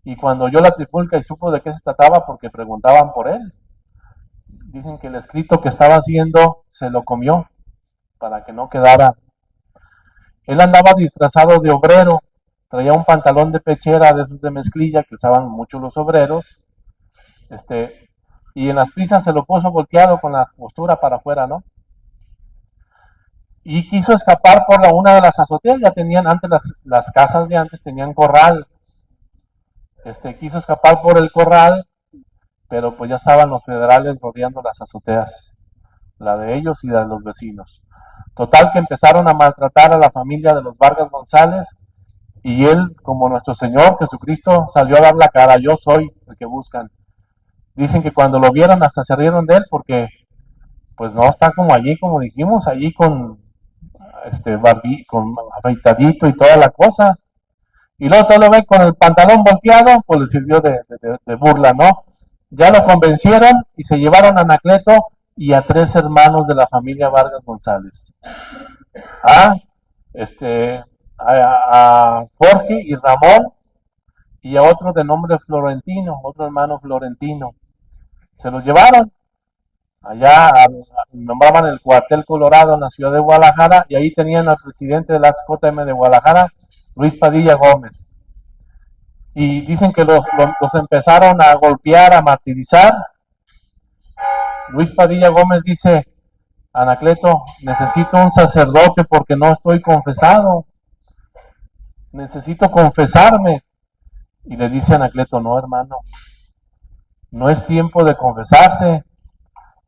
Y cuando oyó la trifulca y supo de qué se trataba, porque preguntaban por él, dicen que el escrito que estaba haciendo se lo comió para que no quedara. Él andaba disfrazado de obrero, traía un pantalón de pechera de esos de mezclilla que usaban mucho los obreros, y en las prisas se lo puso volteado con la postura para afuera, ¿no? Y quiso escapar por una de las azoteas. Ya tenían antes las casas de antes tenían corral. Quiso escapar por el corral, pero pues ya estaban los federales rodeando las azoteas, la de ellos y la de los vecinos. Total que empezaron a maltratar a la familia de los Vargas González y él, como nuestro Señor Jesucristo, salió a dar la cara. Yo soy el que buscan. Dicen que cuando lo vieron hasta se rieron de él porque pues no está como allí, como dijimos, allí con con afeitadito y toda la cosa. Y luego todo lo ve con el pantalón volteado, pues le sirvió de burla, ¿no? Ya lo convencieron y se llevaron a Anacleto y a 3 hermanos de la familia Vargas González. A, este, a Jorge y Ramón y a otro de nombre Florentino, otro hermano Florentino. Se los llevaron allá, nombraban el cuartel Colorado en la ciudad de Guadalajara y ahí tenían al presidente de la JM de Guadalajara, Luis Padilla Gómez. Y dicen que los empezaron a golpear, a martirizar. Luis Padilla Gómez dice: Anacleto, necesito un sacerdote porque no estoy confesado. Necesito confesarme. Y le dice Anacleto: no, hermano, no es tiempo de confesarse.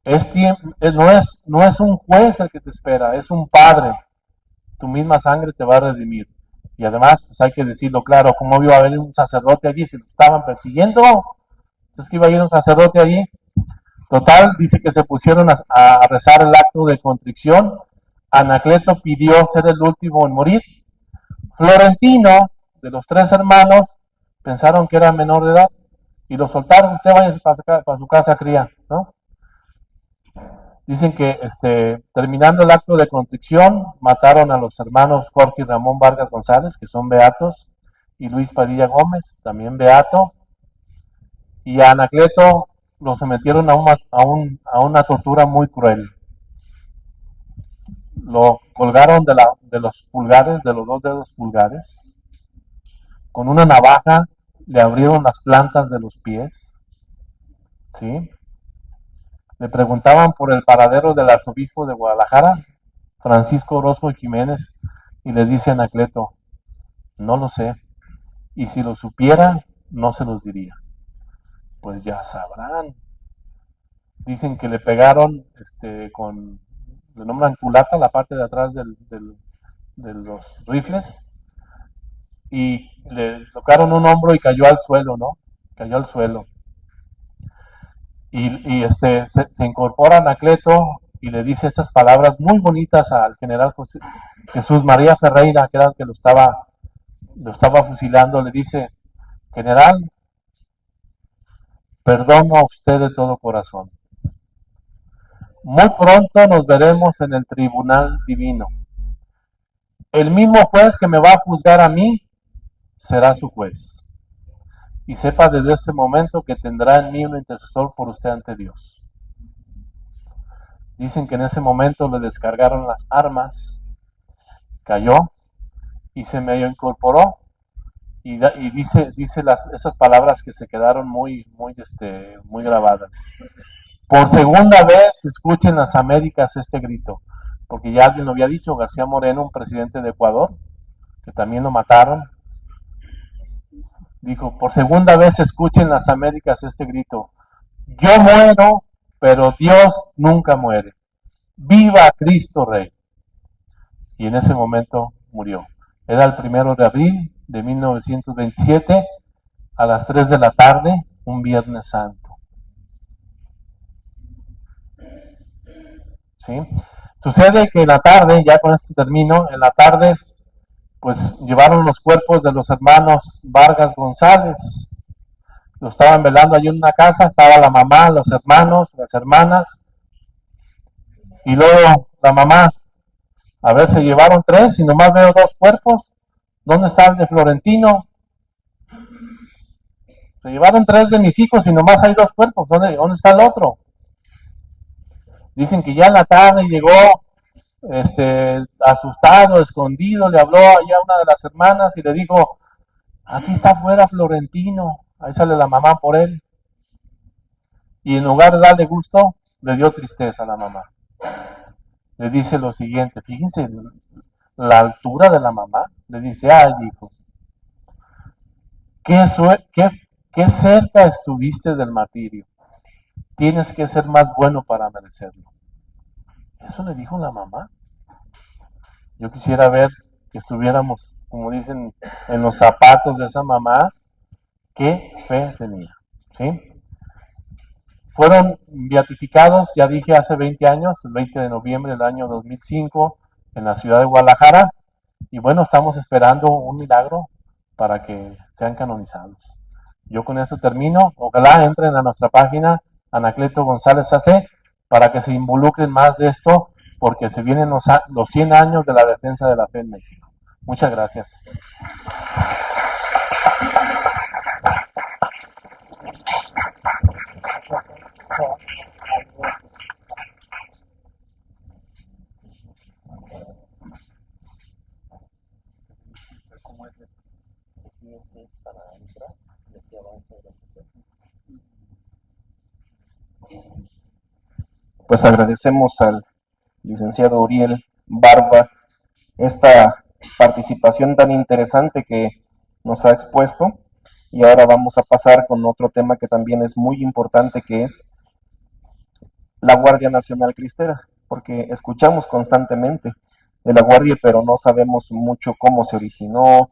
No es un juez el que te espera, es un padre. Tu misma sangre te va a redimir. Y además, pues hay que decirlo claro, ¿cómo iba a haber un sacerdote allí si lo estaban persiguiendo? Entonces, que iba a ir un sacerdote allí. Total, dice que se pusieron a rezar el acto de contrición. Anacleto pidió ser el último en morir. Florentino, de los 3 hermanos, pensaron que era menor de edad y lo soltaron. Usted vaya para su casa, cría, ¿no? Dicen que terminando el acto de contrición, mataron a los hermanos Jorge y Ramón Vargas González, que son beatos, y Luis Padilla Gómez, también beato, y a Anacleto lo sometieron a una tortura muy cruel. Lo colgaron de los pulgares, de los 2 dedos pulgares, con una navaja le abrieron las plantas de los pies, ¿sí? Le preguntaban por el paradero del arzobispo de Guadalajara, Francisco Orozco Jiménez, y les dice Anacleto: no lo sé, y si lo supiera, no se los diría. Pues ya sabrán. Dicen que le pegaron le nombran culata, la parte de atrás de los rifles, y le tocaron un hombro y cayó al suelo, ¿no? Cayó al suelo. Se incorpora Anacleto y le dice estas palabras muy bonitas al general Jesús María Ferreira, que era el que lo estaba fusilando. Le dice: general, perdono a usted de todo corazón. Muy pronto nos veremos en el tribunal divino. El mismo juez que me va a juzgar a mí será su juez. Y sepa desde este momento que tendrá en mí un intercesor por usted ante Dios. Dicen que en ese momento le descargaron las armas, cayó y se medio incorporó y dice esas palabras que se quedaron muy grabadas. Por segunda vez escuchen las Américas este grito, porque ya alguien lo había dicho, García Moreno, un presidente de Ecuador, que también lo mataron, dijo: por segunda vez escuchen las Américas este grito: yo muero, pero Dios nunca muere. ¡Viva Cristo Rey! Y en ese momento murió. Era el 1 de abril de 1927 a las 3 de la tarde, un Viernes Santo. ¿Sí? Sucede que en la tarde, ya con esto termino, en la tarde pues llevaron los cuerpos de los hermanos Vargas González. Lo estaban velando allí en una casa, estaba la mamá, los hermanos, las hermanas, y luego la mamá: a ver, se llevaron 3 y nomás veo 2 cuerpos. ¿Dónde está el de Florentino? Se llevaron 3 de mis hijos y nomás hay 2 cuerpos. ¿Dónde está el otro? Dicen que ya en la tarde llegó asustado, escondido, le habló allá a una de las hermanas y le dijo: aquí está afuera Florentino. Ahí sale la mamá por él. Y en lugar de darle gusto, le dio tristeza a la mamá. Le dice lo siguiente, fíjense la altura de la mamá. Le dice: ay, hijo, qué cerca estuviste del martirio. Tienes que ser más bueno para merecerlo. Eso le dijo la mamá. Yo quisiera ver que estuviéramos, como dicen, en los zapatos de esa mamá. Qué fe tenía, ¿sí? fueron beatificados, ya dije, hace 20 años, el 20 de noviembre del año 2005, en la ciudad de Guadalajara. Y bueno, estamos esperando un milagro para que sean canonizados. Yo con eso termino. Ojalá entren a nuestra página, Anacleto González AC, para que se involucren más de esto, porque se vienen los 100 años de la defensa de la fe en México. Muchas gracias. Pues agradecemos al licenciado Uriel Barba esta participación tan interesante que nos ha expuesto, y ahora vamos a pasar con otro tema que también es muy importante, que es la Guardia Nacional Cristera, porque escuchamos constantemente de la Guardia, pero no sabemos mucho cómo se originó,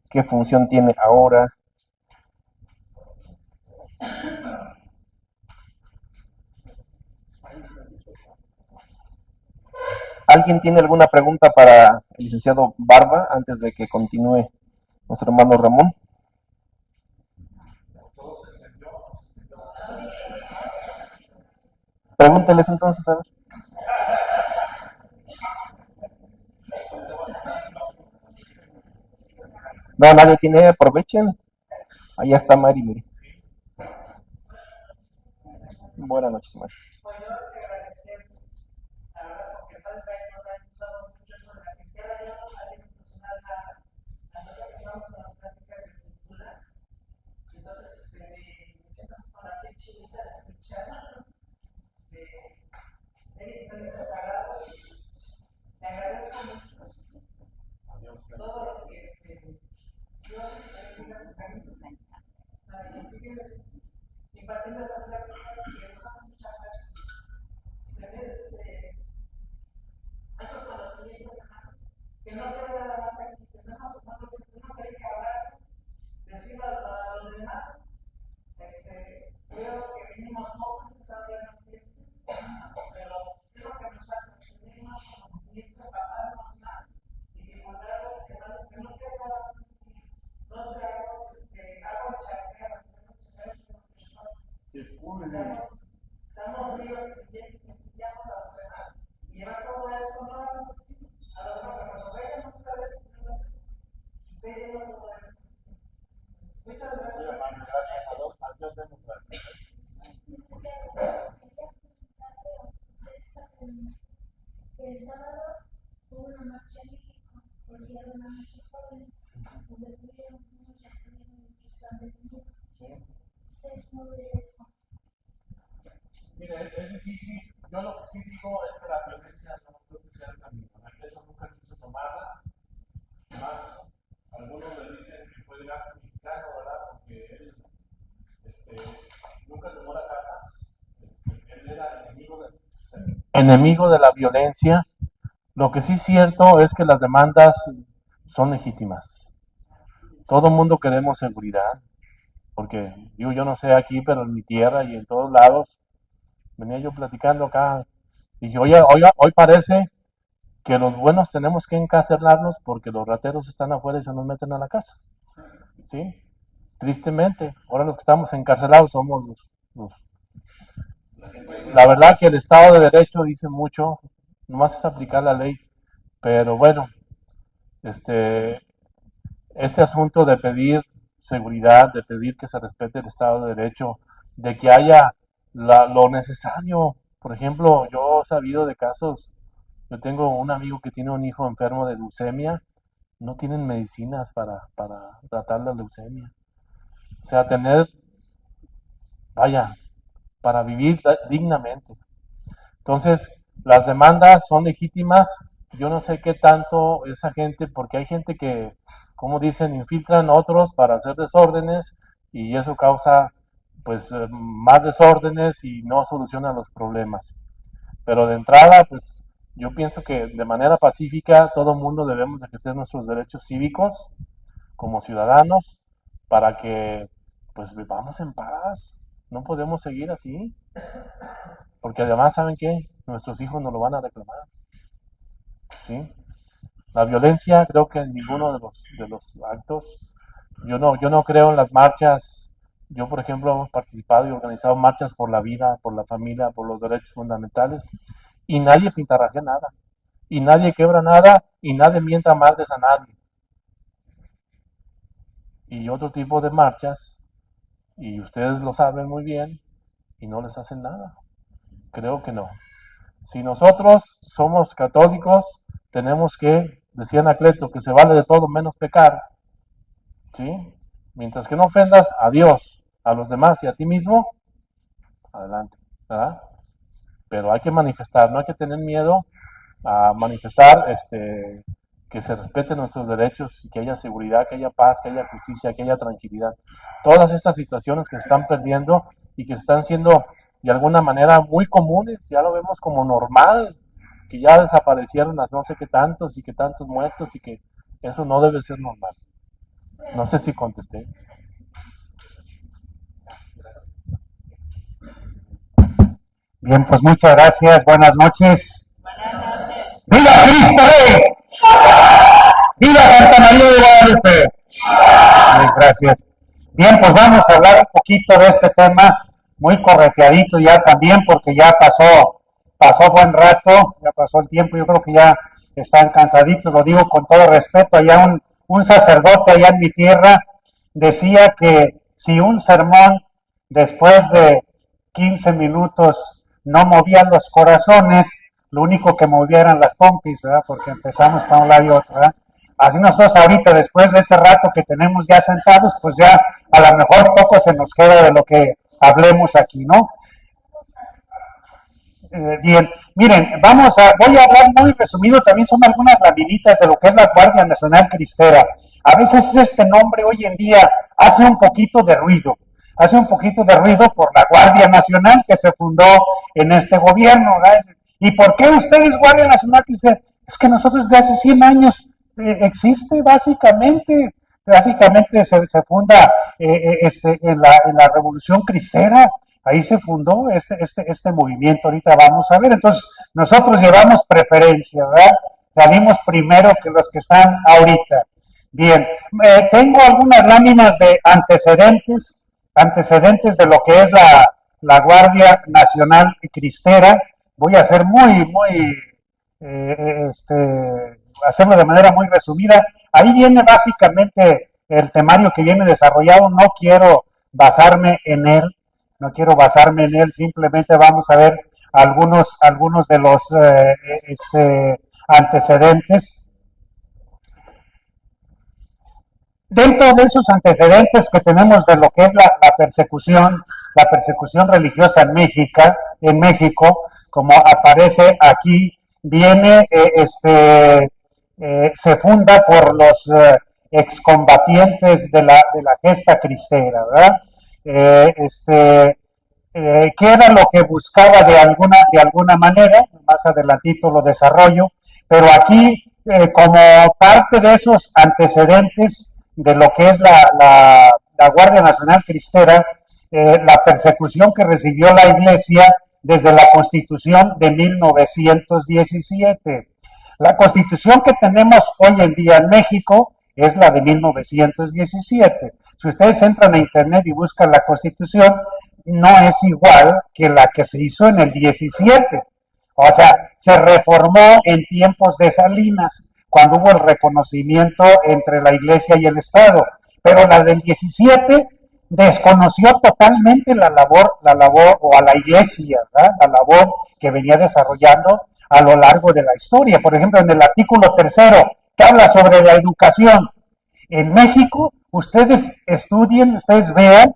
qué función tiene ahora. ¿Alguien tiene alguna pregunta para el licenciado Barba antes de que continúe nuestro hermano Ramón? Pregúnteles entonces, a ver. No, nadie tiene, aprovechen. Allá está Mari, mire. Buenas noches, Mari. El sábado hubo una marcha en México, volvieron a muchos jóvenes, nos detuvieron muchas que están detenidos. ¿Usted cómo ve eso? Mire, es difícil. Yo lo que sí digo es que la violencia no creo que sea el camino. La iglesia nunca quiso tomarla. Más, algunos le dicen que fue el gato mexicano, ¿verdad? Porque él nunca tomó las armas. Él era enemigo de la violencia. Lo que sí es cierto es que las demandas son legítimas. Todo el mundo queremos seguridad, porque digo, yo no sé aquí, pero en mi tierra y en todos lados, venía yo platicando acá, y dije, hoy parece que los buenos tenemos que encarcelarlos porque los rateros están afuera y se nos meten a la casa. ¿Sí? Tristemente, ahora los que estamos encarcelados somos los. La verdad que el Estado de Derecho dice mucho, nomás es aplicar la ley, pero bueno, este asunto de pedir seguridad, de pedir que se respete el Estado de Derecho, de que haya lo necesario. Por ejemplo, yo he sabido de casos, yo tengo un amigo que tiene un hijo enfermo de leucemia, no tienen medicinas para tratar la leucemia. O sea, para vivir dignamente. Entonces, las demandas son legítimas. Yo no sé qué tanto esa gente, porque hay gente que, como dicen, infiltran a otros para hacer desórdenes y eso causa pues más desórdenes y no soluciona los problemas. Pero de entrada, pues yo pienso que de manera pacífica todo el mundo debemos ejercer nuestros derechos cívicos como ciudadanos para que pues vivamos en paz. No podemos seguir así, porque además, ¿saben qué? Nuestros hijos nos lo van a reclamar, ¿sí? La violencia, creo que en ninguno de los actos, yo no creo en las marchas. Yo, por ejemplo, hemos participado y organizado marchas por la vida, por la familia, por los derechos fundamentales, y nadie pintarrajea nada, y nadie quebra nada, y nadie mienta madres a nadie. Y otro tipo de marchas, y ustedes lo saben muy bien, y no les hacen nada. Creo que no. Si nosotros somos católicos, tenemos que, decía Anacleto, que se vale de todo menos pecar, ¿sí? Mientras que no ofendas a Dios, a los demás y a ti mismo, adelante, ¿verdad? Pero hay que manifestar, no hay que tener miedo a manifestar que se respeten nuestros derechos y que haya seguridad, que haya paz, que haya justicia, que haya tranquilidad. Todas estas situaciones que se están perdiendo y que se están siendo de alguna manera muy comunes, ya lo vemos como normal, que ya desaparecieron las no sé qué tantos y que tantos muertos y que eso no debe ser normal. No sé si contesté. Bien, pues muchas gracias, buenas noches. ¡Viva Cristo Rey! ¡Viva Santa María de Guadalupe! Bien, gracias. Bien, pues vamos a hablar un poquito de este tema, muy correteadito ya también, porque ya pasó buen rato, ya pasó el tiempo, yo creo que ya están cansaditos, lo digo con todo respeto. Allá un sacerdote allá en mi tierra decía que si un sermón después de 15 minutos no movía los corazones, lo único que movía eran las pompis, ¿verdad? Porque empezamos para un lado y otro, ¿verdad? Así nosotros ahorita, después de ese rato que tenemos ya sentados, pues ya a lo mejor poco se nos queda de lo que hablemos aquí, ¿no? Bien, miren, voy a hablar muy resumido, también son algunas raminitas de lo que es la Guardia Nacional Cristera. A veces este nombre hoy en día hace un poquito de ruido por la Guardia Nacional que se fundó en este gobierno, ¿verdad? ¿Y por qué ustedes Guardia Nacional Cristera? Es que nosotros desde hace 100 años existe básicamente se funda en la Revolución Cristera. Ahí se fundó este movimiento, ahorita vamos a ver. Entonces, nosotros llevamos preferencia, ¿verdad? Salimos primero que los que están ahorita. Bien, tengo algunas láminas de antecedentes de lo que es la Guardia Nacional Cristera. Voy a hacer hacerlo de manera muy resumida. Ahí viene básicamente el temario que viene desarrollado. No quiero basarme en él, simplemente vamos a ver algunos de los antecedentes. Dentro de esos antecedentes que tenemos de lo que es la persecución religiosa en México, como aparece aquí, viene, se funda por los excombatientes de la gesta cristera, ¿verdad? ¿Qué era lo que buscaba de alguna manera? Más adelantito lo desarrollo, pero aquí, como parte de esos antecedentes de lo que es la Guardia Nacional Cristera, la persecución que recibió la Iglesia desde la Constitución de 1917. La Constitución que tenemos hoy en día en México es la de 1917. Si ustedes entran a internet y buscan la Constitución, no es igual que la que se hizo en el 17. O sea, se reformó en tiempos de Salinas, cuando hubo el reconocimiento entre la Iglesia y el Estado. Pero la del 17 desconoció totalmente la labor, o a la Iglesia, ¿verdad? La labor que venía desarrollando a lo largo de la historia. Por ejemplo, en el artículo 3, que habla sobre la educación. En México, ustedes estudien, ustedes vean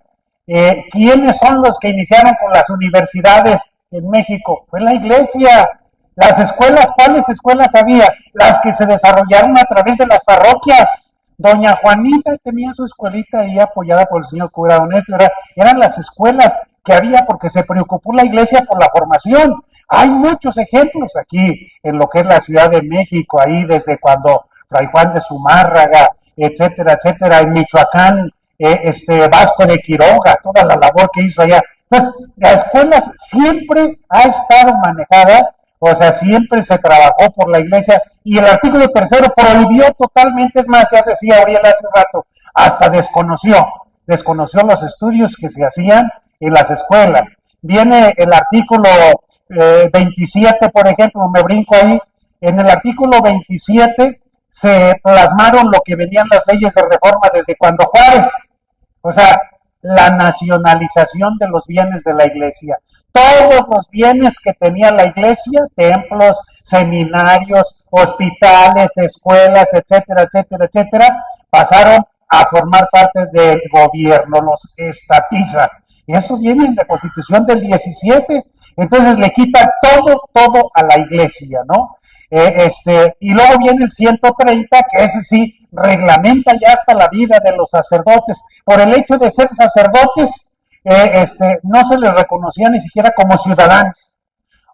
quiénes son los que iniciaron con las universidades en México. Fue la Iglesia. Las escuelas, ¿cuáles escuelas había? Las que se desarrollaron a través de las parroquias. Doña Juanita tenía su escuelita ahí apoyada por el señor cura honesto. Eran las escuelas que había porque se preocupó la Iglesia por la formación. Hay muchos ejemplos aquí en lo que es la Ciudad de México, ahí desde cuando Fray Juan de Zumárraga, etcétera, etcétera, en Michoacán, Vasco de Quiroga, toda la labor que hizo allá. Entonces, la escuela siempre ha estado manejada, o sea, siempre se trabajó por la iglesia, y el artículo 3 prohibió totalmente, es más, ya decía Uriel hace un rato, hasta desconoció los estudios que se hacían en las escuelas. Viene el artículo 27, por ejemplo, me brinco ahí, en el artículo 27 se plasmaron lo que venían las leyes de reforma desde cuando Juárez, o sea, la nacionalización de los bienes de la iglesia. Todos los bienes que tenía la iglesia, templos, seminarios, hospitales, escuelas, etcétera, etcétera, etcétera, pasaron a formar parte del gobierno, los estatiza. Y eso viene en la Constitución del 17. Entonces le quita todo a la iglesia, ¿no? Y luego viene el 130, que ese sí reglamenta ya hasta la vida de los sacerdotes. Por el hecho de ser sacerdotes, no se les reconocía ni siquiera como ciudadanos.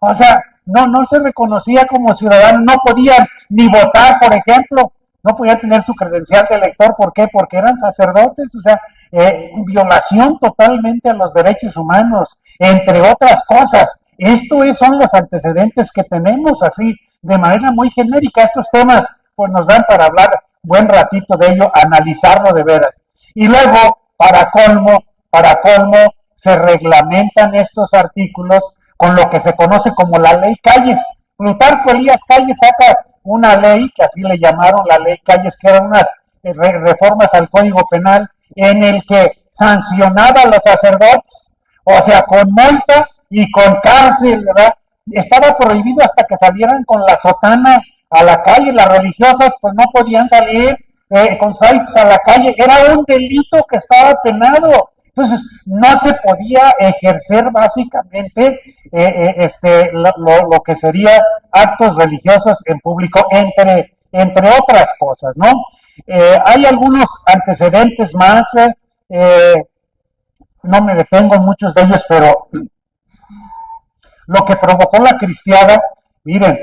O sea, no se reconocía como ciudadanos, no podían ni votar, por ejemplo, no podían tener su credencial de elector. ¿Por qué? Porque eran sacerdotes, o sea, violación totalmente a los derechos humanos, entre otras cosas. Son los antecedentes que tenemos, así, de manera muy genérica. Estos temas, pues nos dan para hablar buen ratito de ello, analizarlo de veras. Y luego, para colmo, se reglamentan estos artículos con lo que se conoce como la Ley Calles. Plutarco Elías Calles saca una ley, que así le llamaron la Ley Calles, que eran unas reformas al Código Penal, en el que sancionaba a los sacerdotes, o sea, con multa y con cárcel, ¿verdad? Estaba prohibido hasta que salieran con la sotana a la calle. Las religiosas pues no podían salir con sus hábitos a la calle, era un delito que estaba penado. Entonces no se podía ejercer básicamente lo que sería actos religiosos en público, entre otras cosas, ¿no? Hay algunos antecedentes más, no me detengo en muchos de ellos, pero lo que provocó la cristiada, miren,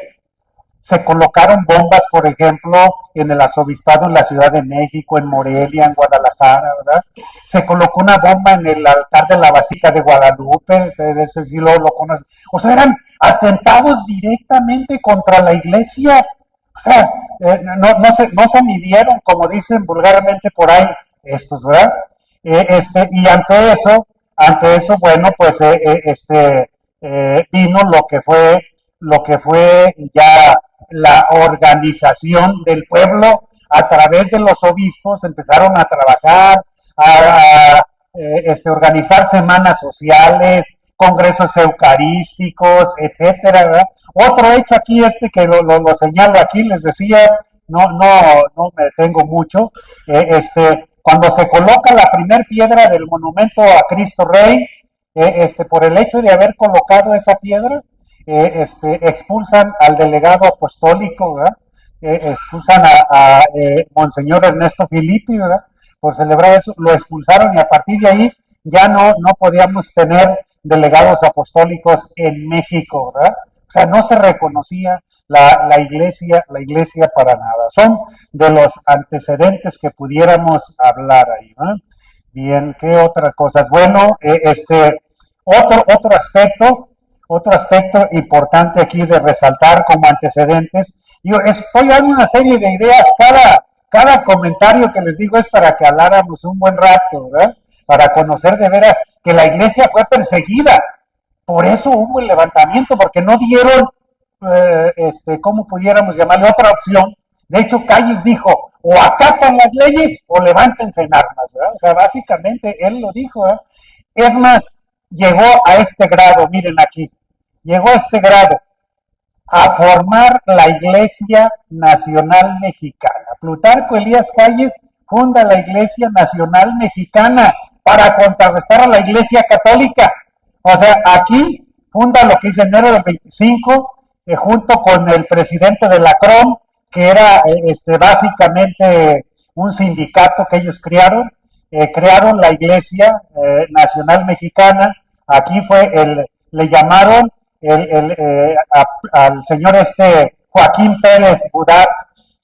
se colocaron bombas, por ejemplo, en el arzobispado en la Ciudad de México, en Morelia, en Guadalajara, ¿verdad? Se colocó una bomba en el altar de la Basílica de Guadalupe, eso sí lo conocen. O sea, eran atentados directamente contra la iglesia. O sea, no se midieron, como dicen vulgarmente por ahí estos, ¿verdad? Y ante eso, bueno, pues vino lo que fue ya la organización del pueblo a través de los obispos. Empezaron a trabajar, a organizar semanas sociales, congresos eucarísticos, etcétera, ¿verdad? Otro hecho aquí, que lo señalo aquí, les decía, no me detengo mucho, cuando se coloca la primer piedra del monumento a Cristo Rey, por el hecho de haber colocado esa piedra, expulsan al delegado apostólico, ¿verdad? Expulsan a Monseñor Ernesto Filippi, ¿verdad? Por celebrar eso, lo expulsaron, y a partir de ahí ya no podíamos tener delegados apostólicos en México, ¿verdad? O sea, no se reconocía la iglesia para nada. Son de los antecedentes que pudiéramos hablar ahí, ¿verdad? Bien, ¿qué otras cosas? Bueno, otro aspecto importante aquí de resaltar como antecedentes. Yo estoy dando una serie de ideas, cada comentario que les digo es para que habláramos un buen rato, ¿verdad? Para conocer de veras que la iglesia fue perseguida. Por eso hubo el levantamiento, porque no dieron, ¿cómo pudiéramos llamarle? Otra opción. De hecho, Calles dijo, o acatan las leyes o levántense en armas, ¿verdad? O sea, básicamente él lo dijo, ¿verdad? Es más, llegó a este grado, miren aquí, llegó a este grado, a formar la Iglesia Nacional Mexicana. Plutarco Elías Calles funda la Iglesia Nacional Mexicana para contrarrestar a la Iglesia Católica. O sea, aquí funda lo que dice enero del 25, junto con el presidente de la CROM, que era básicamente un sindicato que ellos crearon la Iglesia Nacional Mexicana. Aquí le llamaron al señor Joaquín Pérez Budat,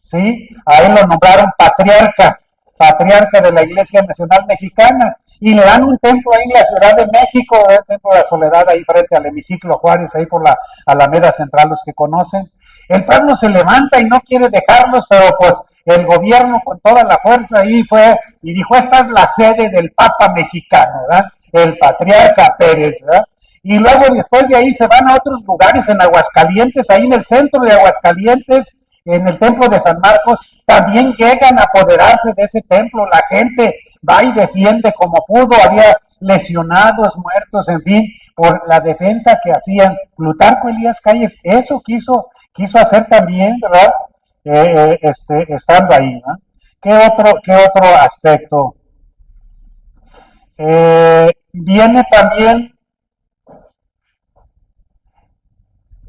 ¿sí? A él lo nombraron patriarca. patriarca de la Iglesia Nacional Mexicana, y le dan un templo ahí en la Ciudad de México, el Templo de la Soledad, ahí frente al Hemiciclo Juárez, ahí por la Alameda Central, los que conocen. El pueblo se levanta y no quiere dejarlos, pero pues el gobierno con toda la fuerza ahí fue y dijo, esta es la sede del Papa mexicano, ¿verdad? El patriarca Pérez, ¿verdad? Y luego después de ahí se van a otros lugares en Aguascalientes, ahí en el centro de Aguascalientes, en el templo de San Marcos, también llegan a apoderarse de ese templo, la gente va y defiende como pudo, había lesionados, muertos, en fin, por la defensa que hacían. Plutarco Elías Calles, eso quiso hacer también, ¿verdad? Estando ahí, ¿no? ¿Qué otro aspecto? Viene también,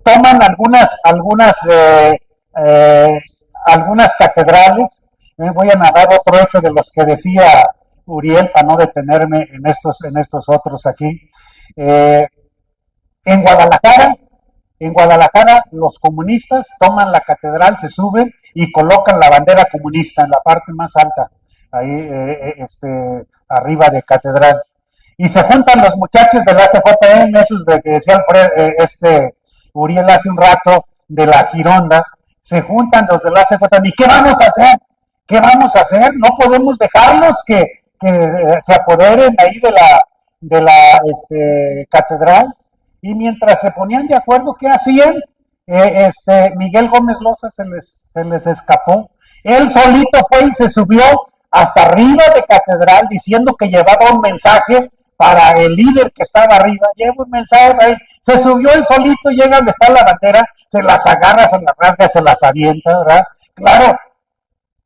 toman algunas catedrales. Voy a narrar otro hecho de los que decía Uriel para no detenerme en estos otros aquí. En Guadalajara los comunistas toman la catedral, se suben y colocan la bandera comunista en la parte más alta, ahí arriba de catedral. Y se juntan los muchachos del ACJM, esos de que decía Uriel hace un rato, de la Gironda, se juntan los del ACJM. ¿Y qué vamos a hacer? ¿Qué vamos a hacer? No podemos dejarlos que se apoderen ahí de la catedral. Y mientras se ponían de acuerdo, ¿qué hacían? Miguel Gómez Loza se les escapó. Él solito fue y se subió hasta arriba de catedral diciendo que llevaba un mensaje para el líder que estaba arriba. Lleva un mensaje ahí. Se subió él solito, llega donde está la bandera, se las agarra, se las rasga, se las avienta, ¿verdad? Claro,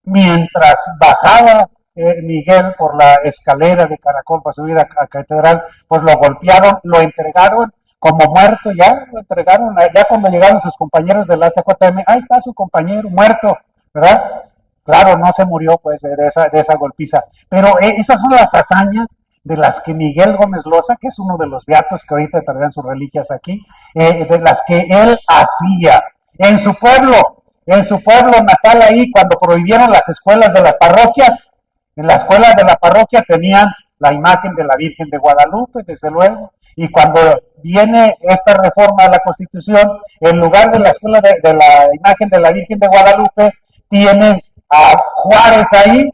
mientras bajaba Miguel por la escalera de caracol para subir a catedral, pues lo golpearon, lo entregaron como muerto, ya lo entregaron, ya cuando llegaron sus compañeros del ACJM, ahí está su compañero muerto, ¿verdad? Claro, no se murió pues de esa golpiza, pero esas son las hazañas de las que Miguel Gómez Loza, que es uno de los beatos que ahorita traerán sus reliquias aquí, de las que él hacía en su pueblo natal ahí, cuando prohibieron las escuelas de las parroquias. En la escuela de la parroquia tenían la imagen de la Virgen de Guadalupe, desde luego, y cuando viene esta reforma a la Constitución, en lugar de la escuela de la imagen de la Virgen de Guadalupe, tienen a Juárez ahí.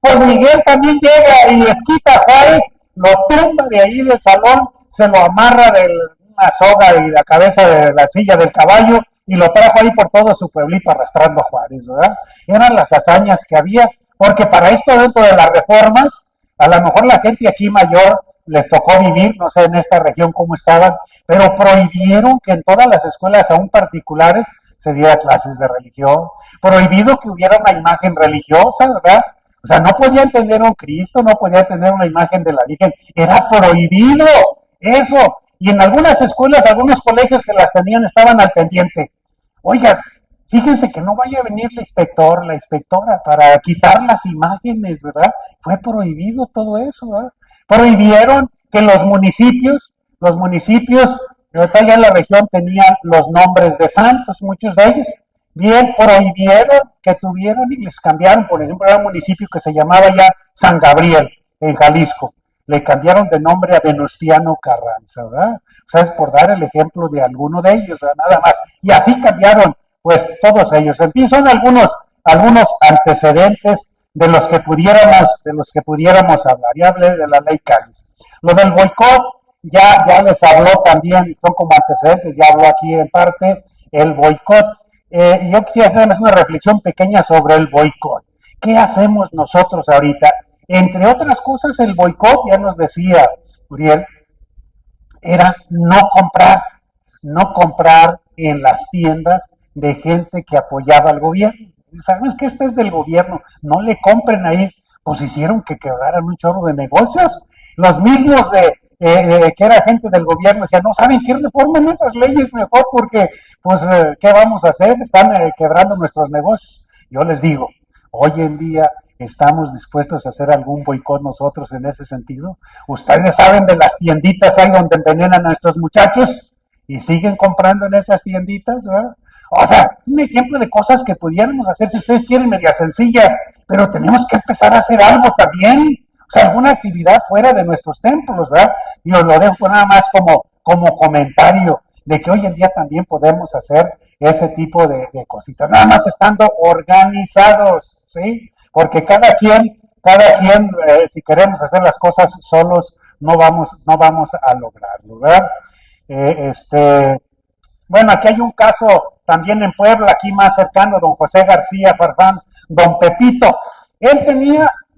Pues Miguel también llega y les quita a Juárez, lo tumba de ahí del salón, se lo amarra de una soga y la cabeza de la silla del caballo y lo trajo ahí por todo su pueblito arrastrando a Juárez, ¿verdad? Eran las hazañas que había, porque para esto dentro de las reformas, a lo mejor la gente aquí mayor les tocó vivir, no sé en esta región cómo estaban, pero prohibieron que en todas las escuelas, aún particulares, se diera clases de religión, prohibido que hubiera una imagen religiosa, ¿verdad? O sea, no podían tener un Cristo, no podían tener una imagen de la Virgen, era prohibido eso. Y en algunas escuelas, algunos colegios que las tenían estaban al pendiente. Oiga, fíjense que no vaya a venir la inspectora para quitar las imágenes, ¿verdad? Fue prohibido todo eso, ¿verdad? Prohibieron que los municipios, ahorita ya en la región tenían los nombres de santos, muchos de ellos. Bien, prohibieron que tuvieran y les cambiaron, por ejemplo, era un municipio que se llamaba ya San Gabriel, en Jalisco. Le cambiaron de nombre a Venustiano Carranza, ¿verdad? O sea, es por dar el ejemplo de alguno de ellos, ¿verdad? Nada más. Y así cambiaron, pues, todos ellos. En fin, son algunos antecedentes de los que pudiéramos hablar. Ya hablé de la ley Calles. Lo del boicot, ya les habló también, son como antecedentes, ya habló aquí en parte, el boicot. Yo quisiera hacer una reflexión pequeña sobre el boicot. ¿Qué hacemos nosotros ahorita? Entre otras cosas, el boicot, ya nos decía Uriel, era no comprar en las tiendas de gente que apoyaba al gobierno. ¿Sabes que este es del gobierno? No le compren ahí. Pues hicieron que quebraran un chorro de negocios. Los mismos que era gente del gobierno decían, no, ¿saben qué? Reformen esas leyes mejor porque, pues, ¿qué vamos a hacer? Están quebrando nuestros negocios. Yo les digo, hoy en día ¿estamos dispuestos a hacer algún boicot nosotros en ese sentido? Ustedes saben de las tienditas ahí donde envenenan a nuestros muchachos y siguen comprando en esas tienditas, ¿verdad? O sea, un ejemplo de cosas que pudiéramos hacer, si ustedes quieren, medias sencillas, pero tenemos que empezar a hacer algo también, o sea, alguna actividad fuera de nuestros templos, ¿verdad? Y os lo dejo nada más como comentario de que hoy en día también podemos hacer ese tipo de cositas, nada más estando organizados, ¿sí? Porque cada quien, si queremos hacer las cosas solos, no vamos a lograrlo, ¿verdad? Bueno, aquí hay un caso también en Puebla, aquí más cercano, don José García Farfán, don Pepito. Él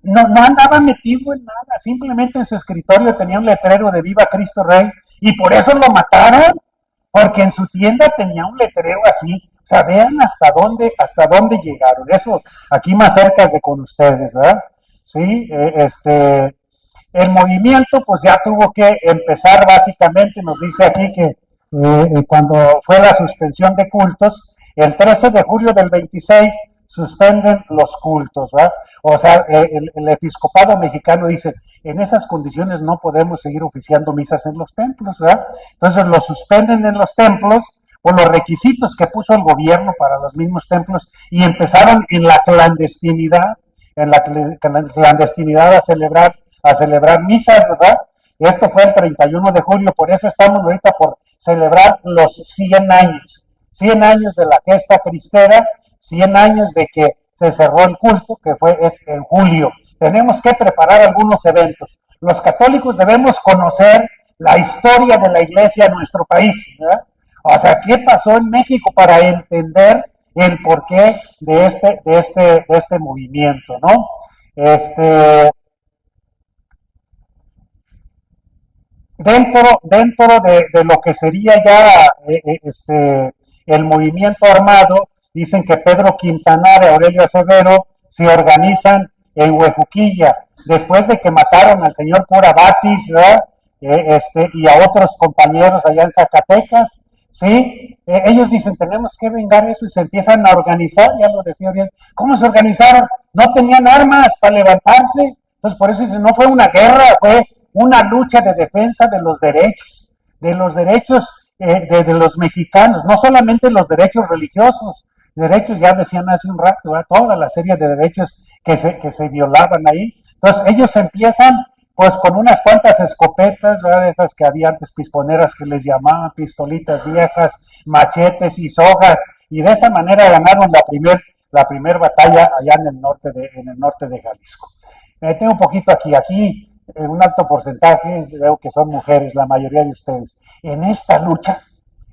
no andaba metido en nada, simplemente en su escritorio tenía un letrero de Viva Cristo Rey, y por eso lo mataron, porque en su tienda tenía un letrero así. O sea, vean hasta dónde llegaron. Eso aquí más cerca de con ustedes, ¿verdad? Sí, el movimiento pues ya tuvo que empezar básicamente, nos dice aquí que cuando fue la suspensión de cultos, el 13 de julio del 26 suspenden los cultos, ¿verdad? O sea, el episcopado mexicano dice, en esas condiciones no podemos seguir oficiando misas en los templos, ¿verdad? Entonces lo suspenden en los templos por los requisitos que puso el gobierno para los mismos templos, y empezaron en la clandestinidad a celebrar misas, ¿verdad? Esto fue el 31 de julio, por eso estamos ahorita por celebrar los 100 años de la gesta cristera, 100 años de que se cerró el culto, que es en julio. Tenemos que preparar algunos eventos. Los católicos debemos conocer la historia de la iglesia en nuestro país, ¿verdad? O sea, ¿qué pasó en México para entender el porqué de este movimiento, ¿no? Dentro de lo que sería ya el movimiento armado, dicen que Pedro Quintanar y Aurelio Acevedo se organizan en Huejuquilla, después de que mataron al señor cura Batis, ¿verdad? Y a otros compañeros allá en Zacatecas, ¿sí? Ellos dicen, tenemos que vengar eso, y se empiezan a organizar, ya lo decía bien. ¿Cómo se organizaron? No tenían armas para levantarse, entonces por eso dicen, no fue una guerra, fue una lucha de defensa de los derechos de los mexicanos, no solamente los derechos religiosos, derechos, ya decían hace un rato, ¿verdad? Toda la serie de derechos que se violaban ahí. Entonces ellos empiezan pues con unas cuantas escopetas, ¿verdad? Esas que había antes, pisponeras que les llamaban, pistolitas viejas, machetes y sogas, y de esa manera ganaron la primer batalla allá en el norte de Jalisco. Tengo un poquito aquí un alto porcentaje, veo que son mujeres, la mayoría de ustedes. En esta lucha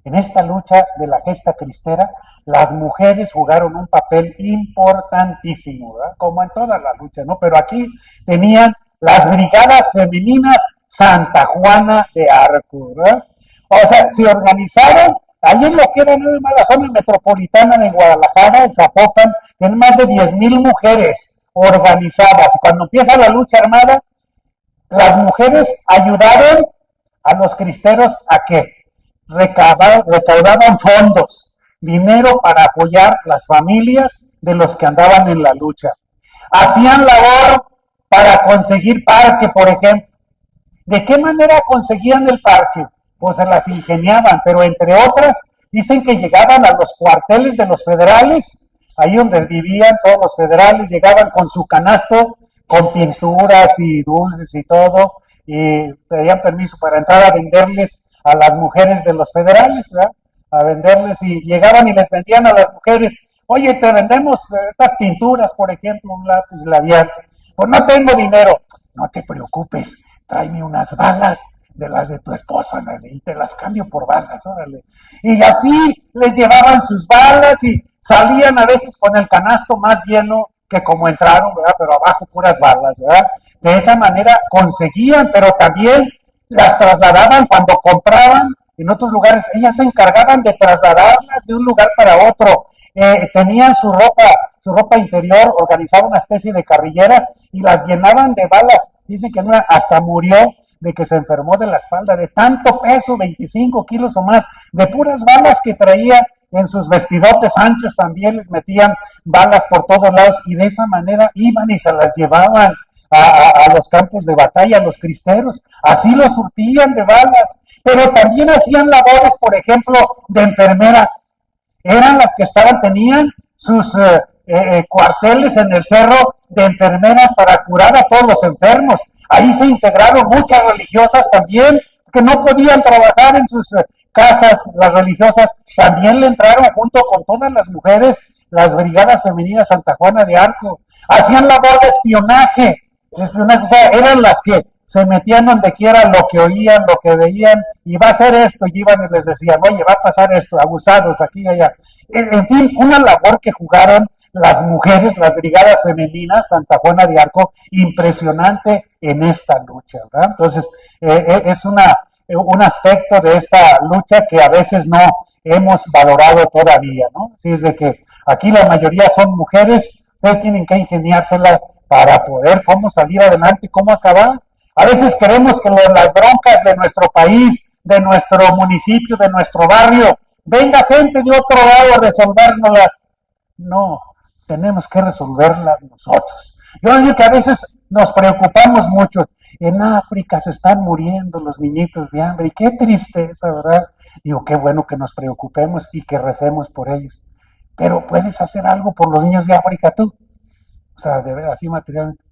de la gesta cristera, las mujeres jugaron un papel importantísimo, ¿verdad? Como en toda la lucha, ¿no? Pero aquí tenían las brigadas femeninas Santa Juana de Arco, ¿verdad? O sea, se organizaron ahí en lo que era nada más la zona metropolitana de Guadalajara, en Zapopan, tienen más de 10,000 mujeres organizadas. Cuando empieza la lucha armada, las mujeres ayudaron a los cristeros a que recaudaban fondos, dinero para apoyar las familias de los que andaban en la lucha. Hacían labor para conseguir parque, por ejemplo. ¿De qué manera conseguían el parque? Pues se las ingeniaban, pero entre otras, dicen que llegaban a los cuarteles de los federales, ahí donde vivían todos los federales, llegaban con su canasto, con pinturas y dulces y todo, y pedían permiso para entrar a venderles a las mujeres de los federales, ¿verdad? A venderles, y llegaban y les vendían a las mujeres, oye, te vendemos estas pinturas, por ejemplo, un lápiz labial. Pues no tengo dinero. No te preocupes, tráeme unas balas de las de tu esposo, órale, y te las cambio por balas, órale. Y así les llevaban sus balas y salían a veces con el canasto más lleno que como entraron, ¿verdad? Pero abajo puras balas, ¿verdad? De esa manera conseguían, pero también las trasladaban cuando compraban en otros lugares. Ellas se encargaban de trasladarlas de un lugar para otro. Tenían su ropa interior, organizaban una especie de carrilleras y las llenaban de balas. Dicen que una hasta murió de que se enfermó de la espalda, de tanto peso, 25 kilos o más, de puras balas que traía en sus vestidotes anchos. También les metían balas por todos lados, y de esa manera iban y se las llevaban a los campos de batalla, a los cristeros. Así los surtían de balas, pero también hacían labores, por ejemplo, de enfermeras. Eran las que tenían sus cuarteles en el cerro de enfermeras para curar a todos los enfermos. Ahí se integraron muchas religiosas también, que no podían trabajar en sus casas, las religiosas, también le entraron junto con todas las mujeres, las brigadas femeninas Santa Juana de Arco, hacían labor de espionaje, o sea, eran las que se metían donde quiera lo que oían, lo que veían, y va a ser esto, y iban y les decían, oye, va a pasar esto, abusados aquí y allá. En fin, una labor que jugaron las mujeres, las brigadas femeninas, Santa Juana de Arco, impresionante en esta lucha, ¿verdad? Entonces, es un aspecto de esta lucha que a veces no hemos valorado todavía, ¿no? Así es de que aquí la mayoría son mujeres, ustedes tienen que ingeniársela para poder cómo salir adelante, cómo acabar. A veces queremos que las broncas de nuestro país, de nuestro municipio, de nuestro barrio, venga gente de otro lado a resolvérnoslas. No, tenemos que resolverlas nosotros. Yo digo que a veces nos preocupamos mucho. En África se están muriendo los niñitos de hambre y qué tristeza, ¿verdad? Digo, qué bueno que nos preocupemos y que recemos por ellos. Pero ¿puedes hacer algo por los niños de África tú? O sea, de ver así materialmente.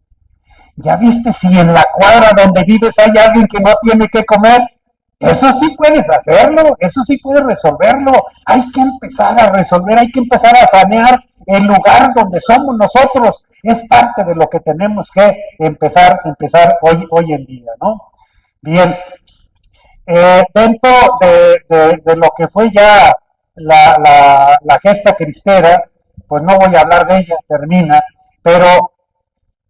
¿Ya viste si en la cuadra donde vives hay alguien que no tiene que comer? Eso sí puedes hacerlo, eso sí puedes resolverlo. Hay que empezar a resolver, hay que empezar a sanear el lugar donde somos nosotros. Es parte de lo que tenemos que empezar hoy en día, ¿no? Bien, dentro de lo que fue ya la gesta cristera, pues no voy a hablar de ella, termina, pero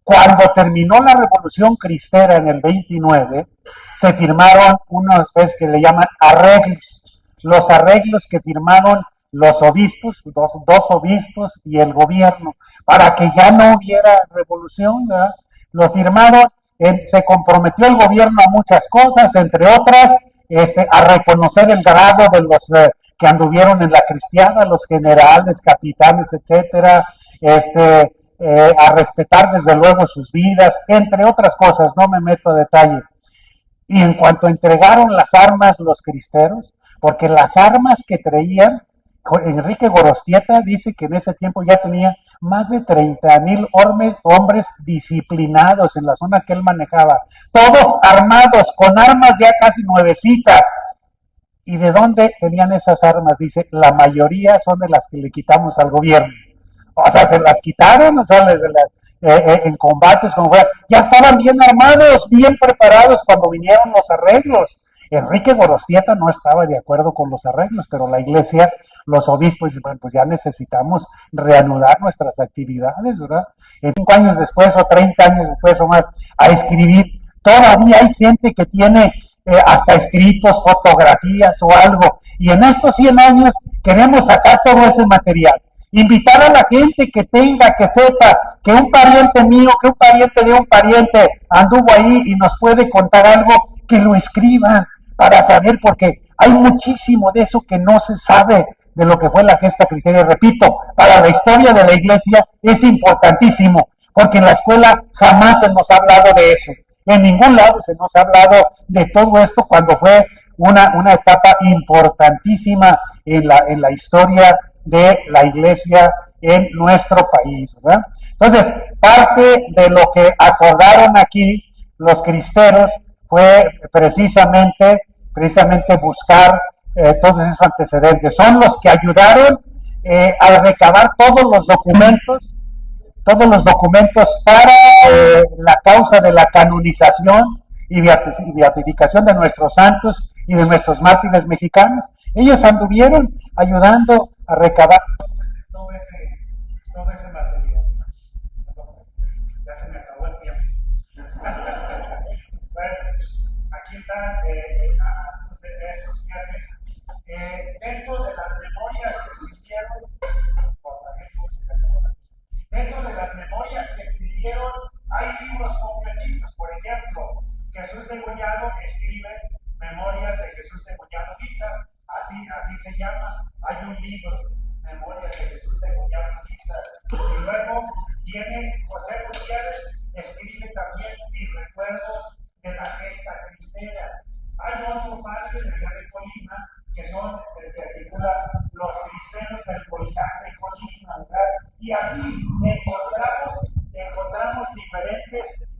cuando terminó la Revolución Cristera en el 29, se firmaron unos que le llaman arreglos. Los arreglos que firmaron los obispos, dos obispos y el gobierno, para que ya no hubiera revolución, ¿verdad? Lo firmaron, se comprometió el gobierno a muchas cosas, entre otras, a reconocer el grado de los que anduvieron en la cristiana, los generales, capitanes, etcétera, a respetar desde luego sus vidas, entre otras cosas, no me meto a detalle. Y en cuanto entregaron las armas los cristeros, porque las armas que traían, Enrique Gorostieta dice que en ese tiempo ya tenía más de 30,000 hombres disciplinados en la zona que él manejaba, todos armados, con armas ya casi nuevecitas. ¿Y de dónde tenían esas armas? Dice, la mayoría son de las que le quitamos al gobierno. O sea, se las quitaron, o sea, en combates, como fuera, ya estaban bien armados, bien preparados cuando vinieron los arreglos. Enrique Gorostieta no estaba de acuerdo con los arreglos, pero la iglesia, los obispos, bueno, pues ya necesitamos reanudar nuestras actividades, ¿verdad? 5 años después o 30 años después o más, a escribir. Todavía hay gente que tiene hasta escritos, fotografías o algo, y en estos 100 años queremos sacar todo ese material. Invitar a la gente que tenga, que sepa que un pariente mío, que un pariente de un pariente anduvo ahí y nos puede contar algo, que lo escriban para saber, porque hay muchísimo de eso que no se sabe de lo que fue la gesta cristiana. Y repito, para la historia de la iglesia es importantísimo, porque en la escuela jamás se nos ha hablado de eso. En ningún lado se nos ha hablado de todo esto cuando fue una etapa importantísima en la historia de la iglesia en nuestro país, ¿verdad? Entonces, parte de lo que acordaron aquí los cristeros fue precisamente buscar todos esos antecedentes. Son los que ayudaron a recabar todos los documentos para la causa de la canonización y beatificación de nuestros santos y de nuestros mártires mexicanos. Ellos anduvieron ayudando a recabar todo ese material. Ya se me acabó el tiempo. Bueno, aquí están algunos de estos viajes. Dentro de las memorias que escribieron, hay libros completitos. Por ejemplo, Jesús Degollado escribe Memorias de Jesús Degollado Guízar, así se llama. Hay un libro, Memorias de Jesús Degollado Guízar. Y luego viene José Gutiérrez, escribe también Mis recuerdos de la gesta cristera. Hay otro padre de allá de Colima que se titula Los cristeros del volcán de Colima, ¿verdad? Y así encontramos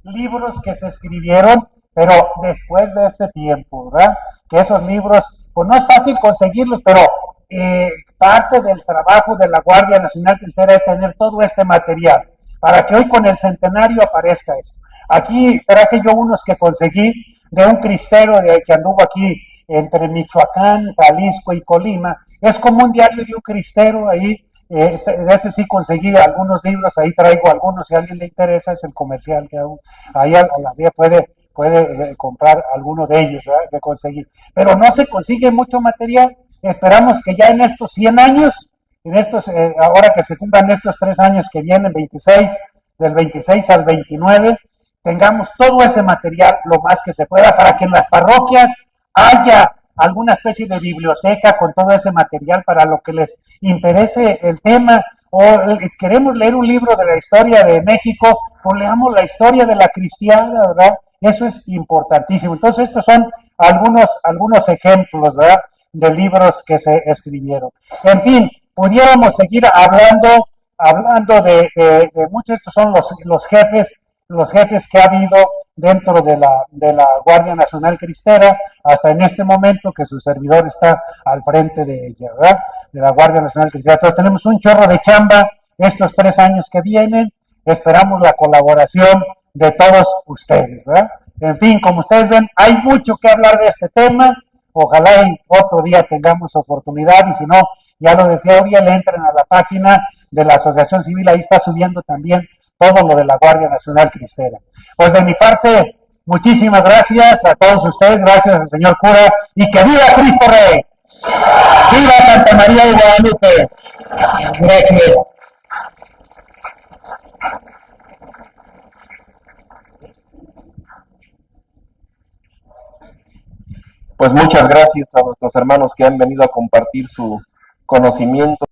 libros que se escribieron, pero después de este tiempo, ¿verdad? Que esos libros, pues no es fácil conseguirlos, pero parte del trabajo de la Guardia Nacional Cristera es tener todo este material, para que hoy con el centenario aparezca eso. Aquí traje yo unos que conseguí de un cristero que anduvo aquí entre Michoacán, Jalisco y Colima. Es como un diario de un cristero ahí. De ese sí conseguí algunos libros, ahí traigo algunos, si a alguien le interesa, es el comercial que hago. Ahí a la día puede comprar alguno de ellos, ¿verdad? Que conseguí. Pero no se consigue mucho material. Esperamos que ya en estos 100 años, ahora que se cumplan estos 3 años que vienen, del 26 al 29, tengamos todo ese material lo más que se pueda para que en las parroquias haya alguna especie de biblioteca con todo ese material para lo que les interese el tema, o queremos leer un libro de la historia de México, pues leamos la historia de la cristiana, ¿verdad? Eso es importantísimo. Entonces estos son algunos ejemplos, ¿verdad?, de libros que se escribieron. En fin, pudiéramos seguir hablando de muchos. Estos son los jefes que ha habido dentro de la Guardia Nacional Cristera, hasta en este momento que su servidor está al frente de ella, ¿verdad? De la Guardia Nacional Cristera. Entonces tenemos un chorro de chamba estos 3 años que vienen. Esperamos la colaboración de todos ustedes, ¿verdad? En fin, como ustedes ven, hay mucho que hablar de este tema. Ojalá y otro día tengamos oportunidad, y si no, ya lo decía Uriel, entren a la página de la Asociación Civil, ahí está subiendo también todo lo de la Guardia Nacional Cristera. Pues de mi parte, muchísimas gracias a todos ustedes, gracias al señor cura, y que viva Cristo Rey. ¡Viva Santa María de Guadalupe! Gracias. Pues muchas gracias a nuestros hermanos que han venido a compartir su conocimiento.